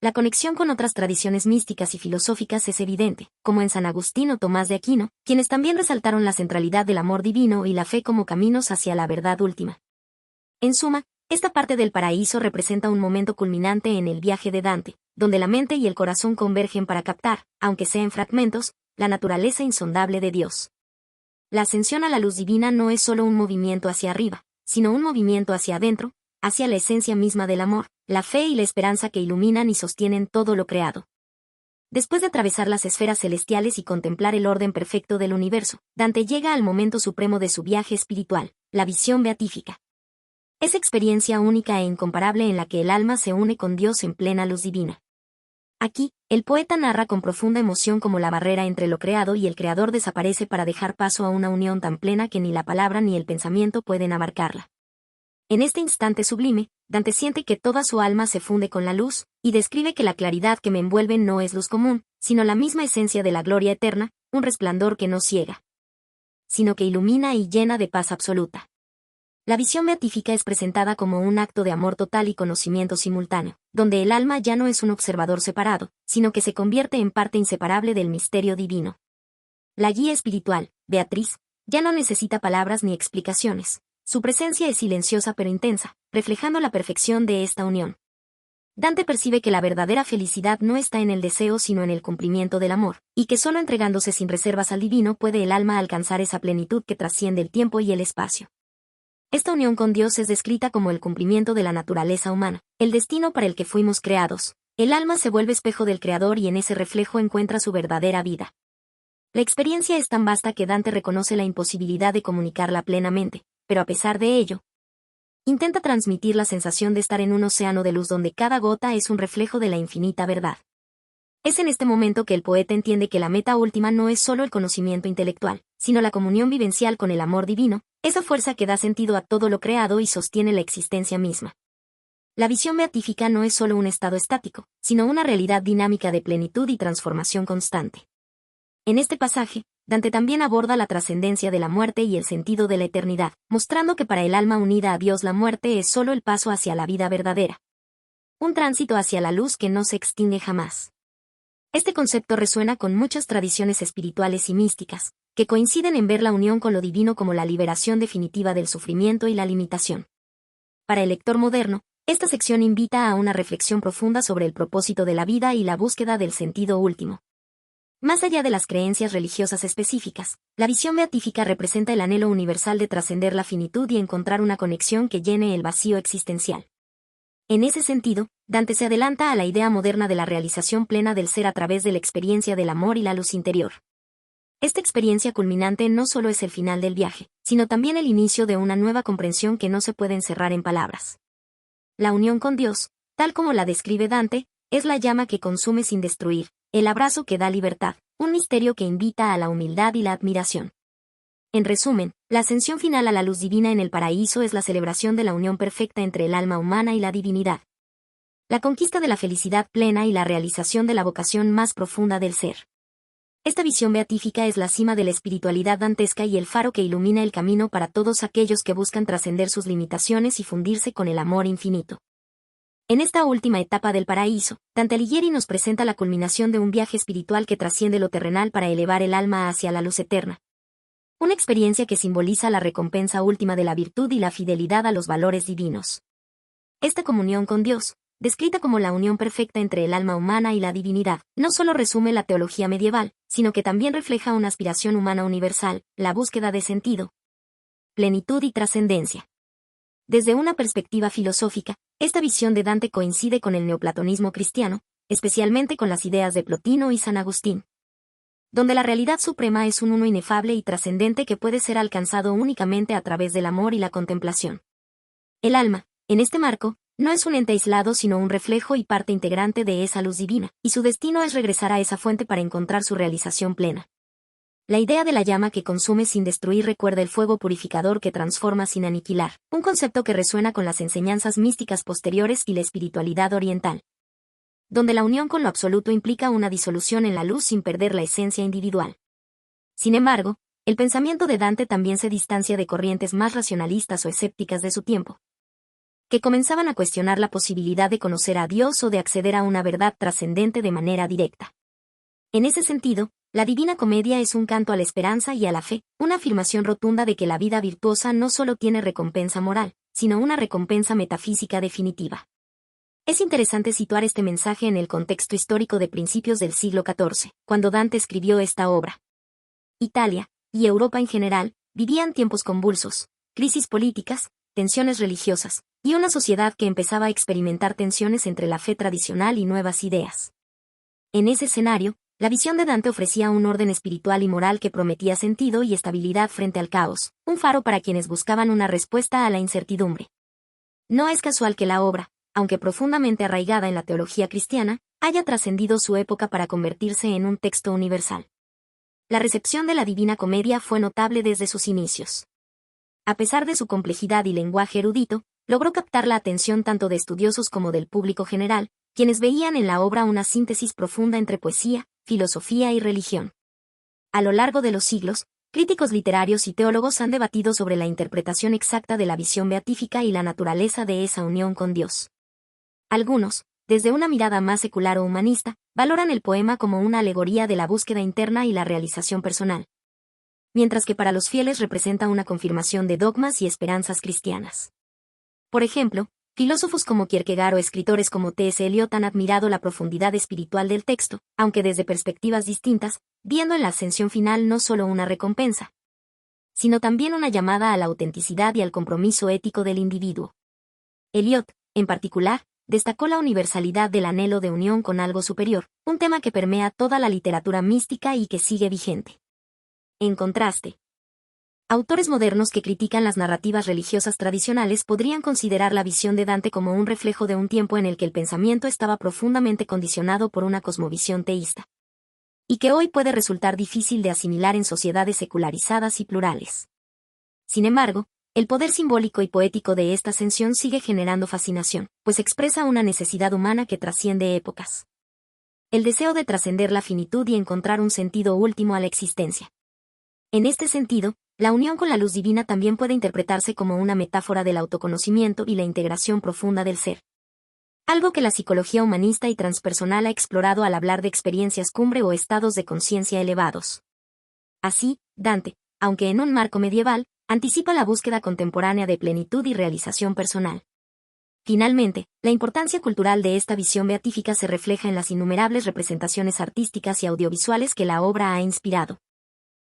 La conexión con otras tradiciones místicas y filosóficas es evidente, como en San Agustín o Tomás de Aquino, quienes también resaltaron la centralidad del amor divino y la fe como caminos hacia la verdad última. En suma, esta parte del paraíso representa un momento culminante en el viaje de Dante, donde la mente y el corazón convergen para captar, aunque sea en fragmentos, la naturaleza insondable de Dios. La ascensión a la luz divina no es solo un movimiento hacia arriba, sino un movimiento hacia adentro, hacia la esencia misma del amor, la fe y la esperanza que iluminan y sostienen todo lo creado. Después de atravesar las esferas celestiales y contemplar el orden perfecto del universo, Dante llega al momento supremo de su viaje espiritual, la visión beatífica. Esa experiencia única e incomparable en la que el alma se une con Dios en plena luz divina. Aquí, el poeta narra con profunda emoción cómo la barrera entre lo creado y el creador desaparece para dejar paso a una unión tan plena que ni la palabra ni el pensamiento pueden abarcarla. En este instante sublime, Dante siente que toda su alma se funde con la luz, y describe que la claridad que me envuelve no es luz común, sino la misma esencia de la gloria eterna, un resplandor que no ciega, sino que ilumina y llena de paz absoluta. La visión beatífica es presentada como un acto de amor total y conocimiento simultáneo, donde el alma ya no es un observador separado, sino que se convierte en parte inseparable del misterio divino. La guía espiritual, Beatriz, ya no necesita palabras ni explicaciones. Su presencia es silenciosa pero intensa, reflejando la perfección de esta unión. Dante percibe que la verdadera felicidad no está en el deseo sino en el cumplimiento del amor, y que solo entregándose sin reservas al divino puede el alma alcanzar esa plenitud que trasciende el tiempo y el espacio. Esta unión con Dios es descrita como el cumplimiento de la naturaleza humana, el destino para el que fuimos creados. El alma se vuelve espejo del Creador y en ese reflejo encuentra su verdadera vida. La experiencia es tan vasta que Dante reconoce la imposibilidad de comunicarla plenamente, pero a pesar de ello, intenta transmitir la sensación de estar en un océano de luz donde cada gota es un reflejo de la infinita verdad. Es en este momento que el poeta entiende que la meta última no es solo el conocimiento intelectual, sino la comunión vivencial con el amor divino, esa fuerza que da sentido a todo lo creado y sostiene la existencia misma. La visión beatífica no es solo un estado estático, sino una realidad dinámica de plenitud y transformación constante. En este pasaje, Dante también aborda la trascendencia de la muerte y el sentido de la eternidad, mostrando que para el alma unida a Dios la muerte es solo el paso hacia la vida verdadera. Un tránsito hacia la luz que no se extingue jamás. Este concepto resuena con muchas tradiciones espirituales y místicas, que coinciden en ver la unión con lo divino como la liberación definitiva del sufrimiento y la limitación. Para el lector moderno, esta sección invita a una reflexión profunda sobre el propósito de la vida y la búsqueda del sentido último. Más allá de las creencias religiosas específicas, la visión beatífica representa el anhelo universal de trascender la finitud y encontrar una conexión que llene el vacío existencial. En ese sentido, Dante se adelanta a la idea moderna de la realización plena del ser a través de la experiencia del amor y la luz interior. Esta experiencia culminante no solo es el final del viaje, sino también el inicio de una nueva comprensión que no se puede encerrar en palabras. La unión con Dios, tal como la describe Dante, es la llama que consume sin destruir, el abrazo que da libertad, un misterio que invita a la humildad y la admiración. En resumen, la ascensión final a la luz divina en el paraíso es la celebración de la unión perfecta entre el alma humana y la divinidad. La conquista de la felicidad plena y la realización de la vocación más profunda del ser. Esta visión beatífica es la cima de la espiritualidad dantesca y el faro que ilumina el camino para todos aquellos que buscan trascender sus limitaciones y fundirse con el amor infinito. En esta última etapa del paraíso, Dante Alighieri nos presenta la culminación de un viaje espiritual que trasciende lo terrenal para elevar el alma hacia la luz eterna. Una experiencia que simboliza la recompensa última de la virtud y la fidelidad a los valores divinos. Esta comunión con Dios, descrita como la unión perfecta entre el alma humana y la divinidad, no solo resume la teología medieval, sino que también refleja una aspiración humana universal, la búsqueda de sentido, plenitud y trascendencia. Desde una perspectiva filosófica, esta visión de Dante coincide con el neoplatonismo cristiano, especialmente con las ideas de Plotino y San Agustín, donde la realidad suprema es un uno inefable y trascendente que puede ser alcanzado únicamente a través del amor y la contemplación. El alma, en este marco, no es un ente aislado sino un reflejo y parte integrante de esa luz divina, y su destino es regresar a esa fuente para encontrar su realización plena. La idea de la llama que consume sin destruir recuerda el fuego purificador que transforma sin aniquilar, un concepto que resuena con las enseñanzas místicas posteriores y la espiritualidad oriental, donde la unión con lo absoluto implica una disolución en la luz sin perder la esencia individual. Sin embargo, el pensamiento de Dante también se distancia de corrientes más racionalistas o escépticas de su tiempo, que comenzaban a cuestionar la posibilidad de conocer a Dios o de acceder a una verdad trascendente de manera directa. En ese sentido, la Divina Comedia es un canto a la esperanza y a la fe, una afirmación rotunda de que la vida virtuosa no solo tiene recompensa moral, sino una recompensa metafísica definitiva. Es interesante situar este mensaje en el contexto histórico de principios del siglo XIV, cuando Dante escribió esta obra. Italia, y Europa en general, vivían tiempos convulsos, crisis políticas, tensiones religiosas, y una sociedad que empezaba a experimentar tensiones entre la fe tradicional y nuevas ideas. En ese escenario, la visión de Dante ofrecía un orden espiritual y moral que prometía sentido y estabilidad frente al caos, un faro para quienes buscaban una respuesta a la incertidumbre. No es casual que la obra, aunque profundamente arraigada en la teología cristiana, haya trascendido su época para convertirse en un texto universal. La recepción de la Divina Comedia fue notable desde sus inicios. A pesar de su complejidad y lenguaje erudito, logró captar la atención tanto de estudiosos como del público general, quienes veían en la obra una síntesis profunda entre poesía, filosofía y religión. A lo largo de los siglos, críticos literarios y teólogos han debatido sobre la interpretación exacta de la visión beatífica y la naturaleza de esa unión con Dios. Algunos, desde una mirada más secular o humanista, valoran el poema como una alegoría de la búsqueda interna y la realización personal, mientras que para los fieles representa una confirmación de dogmas y esperanzas cristianas. Por ejemplo, filósofos como Kierkegaard o escritores como T.S. Eliot han admirado la profundidad espiritual del texto, aunque desde perspectivas distintas, viendo en la ascensión final no solo una recompensa, sino también una llamada a la autenticidad y al compromiso ético del individuo. Eliot, en particular, destacó la universalidad del anhelo de unión con algo superior, un tema que permea toda la literatura mística y que sigue vigente. En contraste, autores modernos que critican las narrativas religiosas tradicionales podrían considerar la visión de Dante como un reflejo de un tiempo en el que el pensamiento estaba profundamente condicionado por una cosmovisión teísta, y que hoy puede resultar difícil de asimilar en sociedades secularizadas y plurales. Sin embargo, el poder simbólico y poético de esta ascensión sigue generando fascinación, pues expresa una necesidad humana que trasciende épocas. El deseo de trascender la finitud y encontrar un sentido último a la existencia. En este sentido, la unión con la luz divina también puede interpretarse como una metáfora del autoconocimiento y la integración profunda del ser. Algo que la psicología humanista y transpersonal ha explorado al hablar de experiencias cumbre o estados de conciencia elevados. Así, Dante, aunque en un marco medieval, anticipa la búsqueda contemporánea de plenitud y realización personal. Finalmente, la importancia cultural de esta visión beatífica se refleja en las innumerables representaciones artísticas y audiovisuales que la obra ha inspirado.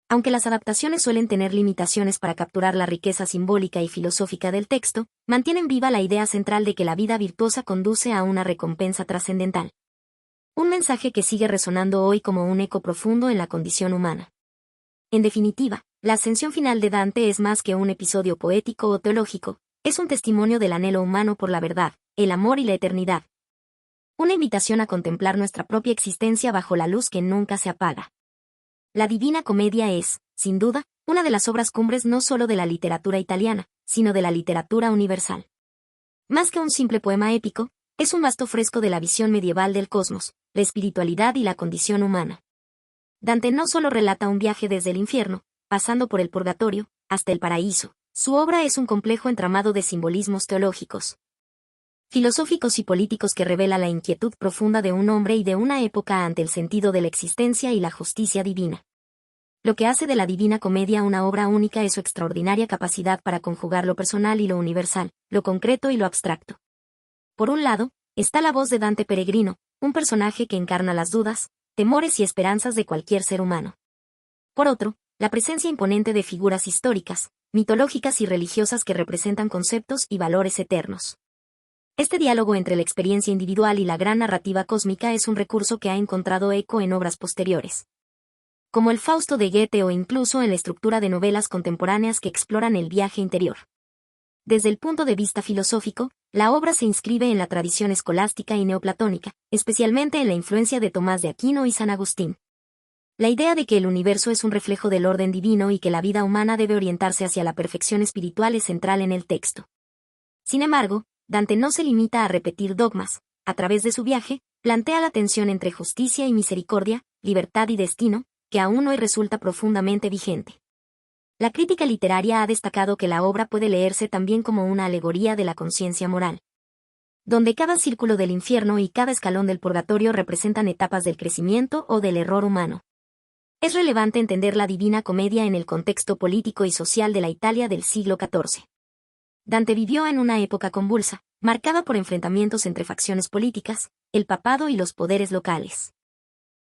Aunque las adaptaciones suelen tener limitaciones para capturar la riqueza simbólica y filosófica del texto, mantienen viva la idea central de que la vida virtuosa conduce a una recompensa trascendental. Un mensaje que sigue resonando hoy como un eco profundo en la condición humana. En definitiva, la ascensión final de Dante es más que un episodio poético o teológico, es un testimonio del anhelo humano por la verdad, el amor y la eternidad. Una invitación a contemplar nuestra propia existencia bajo la luz que nunca se apaga. La Divina Comedia es, sin duda, una de las obras cumbres no solo de la literatura italiana, sino de la literatura universal. Más que un simple poema épico, es un vasto fresco de la visión medieval del cosmos, la espiritualidad y la condición humana. Dante no solo relata un viaje desde el infierno, pasando por el purgatorio, hasta el paraíso. Su obra es un complejo entramado de simbolismos teológicos, filosóficos y políticos que revela la inquietud profunda de un hombre y de una época ante el sentido de la existencia y la justicia divina. Lo que hace de la Divina Comedia una obra única es su extraordinaria capacidad para conjugar lo personal y lo universal, lo concreto y lo abstracto. Por un lado, está la voz de Dante Peregrino, un personaje que encarna las dudas, temores y esperanzas de cualquier ser humano. Por otro, la presencia imponente de figuras históricas, mitológicas y religiosas que representan conceptos y valores eternos. Este diálogo entre la experiencia individual y la gran narrativa cósmica es un recurso que ha encontrado eco en obras posteriores, como el Fausto de Goethe o incluso en la estructura de novelas contemporáneas que exploran el viaje interior. Desde el punto de vista filosófico, la obra se inscribe en la tradición escolástica y neoplatónica, especialmente en la influencia de Tomás de Aquino y San Agustín. La idea de que el universo es un reflejo del orden divino y que la vida humana debe orientarse hacia la perfección espiritual es central en el texto. Sin embargo, Dante no se limita a repetir dogmas. A través de su viaje, plantea la tensión entre justicia y misericordia, libertad y destino, que aún hoy resulta profundamente vigente. La crítica literaria ha destacado que la obra puede leerse también como una alegoría de la conciencia moral, donde cada círculo del infierno y cada escalón del purgatorio representan etapas del crecimiento o del error humano. Es relevante entender la Divina Comedia en el contexto político y social de la Italia del siglo XIV. Dante vivió en una época convulsa, marcada por enfrentamientos entre facciones políticas, el papado y los poderes locales.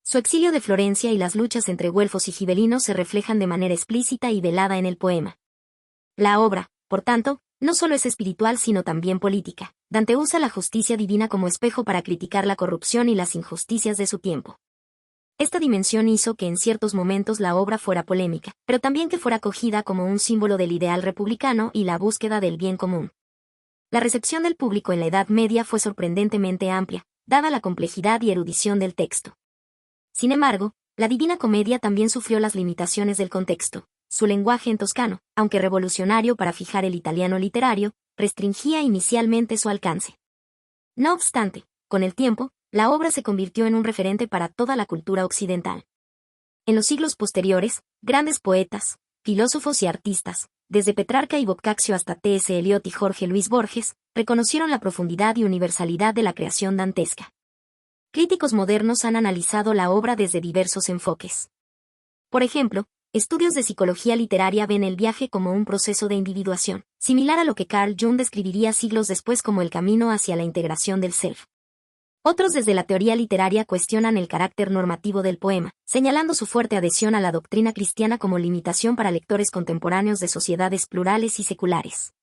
Su exilio de Florencia y las luchas entre güelfos y gibelinos se reflejan de manera explícita y velada en el poema. La obra, por tanto, no solo es espiritual sino también política. Dante usa la justicia divina como espejo para criticar la corrupción y las injusticias de su tiempo. Esta dimensión hizo que en ciertos momentos la obra fuera polémica, pero también que fuera acogida como un símbolo del ideal republicano y la búsqueda del bien común. La recepción del público en la Edad Media fue sorprendentemente amplia, dada la complejidad y erudición del texto. Sin embargo, la Divina Comedia también sufrió las limitaciones del contexto. Su lenguaje en toscano, aunque revolucionario para fijar el italiano literario, restringía inicialmente su alcance. No obstante, con el tiempo, la obra se convirtió en un referente para toda la cultura occidental. En los siglos posteriores, grandes poetas, filósofos y artistas, desde Petrarca y Boccaccio hasta T.S. Eliot y Jorge Luis Borges, reconocieron la profundidad y universalidad de la creación dantesca. Críticos modernos han analizado la obra desde diversos enfoques. Por ejemplo, estudios de psicología literaria ven el viaje como un proceso de individuación, similar a lo que Carl Jung describiría siglos después como el camino hacia la integración del self. Otros desde la teoría literaria cuestionan el carácter normativo del poema, señalando su fuerte adhesión a la doctrina cristiana como limitación para lectores contemporáneos de sociedades plurales y seculares.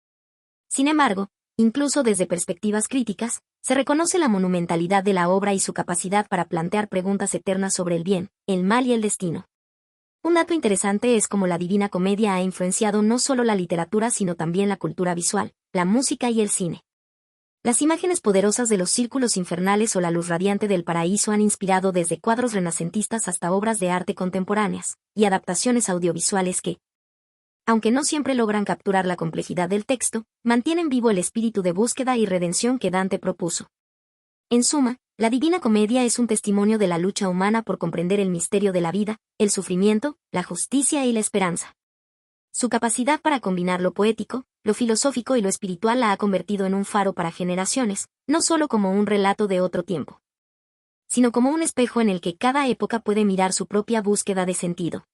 Sin embargo, incluso desde perspectivas críticas, se reconoce la monumentalidad de la obra y su capacidad para plantear preguntas eternas sobre el bien, el mal y el destino. Un dato interesante es cómo la Divina Comedia ha influenciado no solo la literatura sino también la cultura visual, la música y el cine. Las imágenes poderosas de los círculos infernales o la luz radiante del paraíso han inspirado desde cuadros renacentistas hasta obras de arte contemporáneas, y adaptaciones audiovisuales que, aunque no siempre logran capturar la complejidad del texto, mantienen vivo el espíritu de búsqueda y redención que Dante propuso. En suma, la Divina Comedia es un testimonio de la lucha humana por comprender el misterio de la vida, el sufrimiento, la justicia y la esperanza. Su capacidad para combinar lo poético, lo filosófico y lo espiritual la ha convertido en un faro para generaciones, no solo como un relato de otro tiempo, sino como un espejo en el que cada época puede mirar su propia búsqueda de sentido.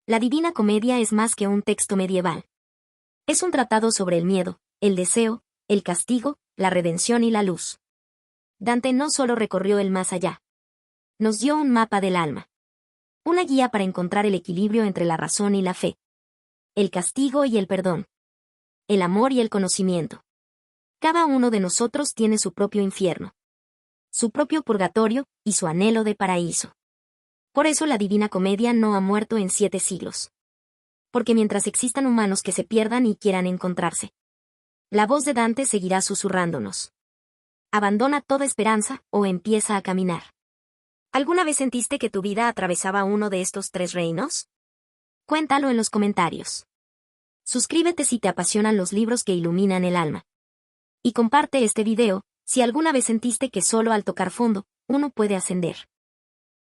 La Divina Comedia es más que un texto medieval. Es un tratado sobre el miedo, el deseo, el castigo, la redención y la luz. Dante no solo recorrió el más allá. Nos dio un mapa del alma. Una guía para encontrar el equilibrio entre la razón y la fe. El castigo y el perdón. El amor y el conocimiento. Cada uno de nosotros tiene su propio infierno, su propio purgatorio y su anhelo de paraíso. Por eso la Divina Comedia no ha muerto en 7 siglos. porque mientras existan humanos que se pierdan y quieran encontrarse, la voz de Dante seguirá susurrándonos. Abandona toda esperanza o empieza a caminar. ¿Alguna vez sentiste que tu vida atravesaba uno de estos tres reinos? Cuéntalo en los comentarios. Suscríbete si te apasionan los libros que iluminan el alma. Y comparte este video, si alguna vez sentiste que solo al tocar fondo, uno puede ascender.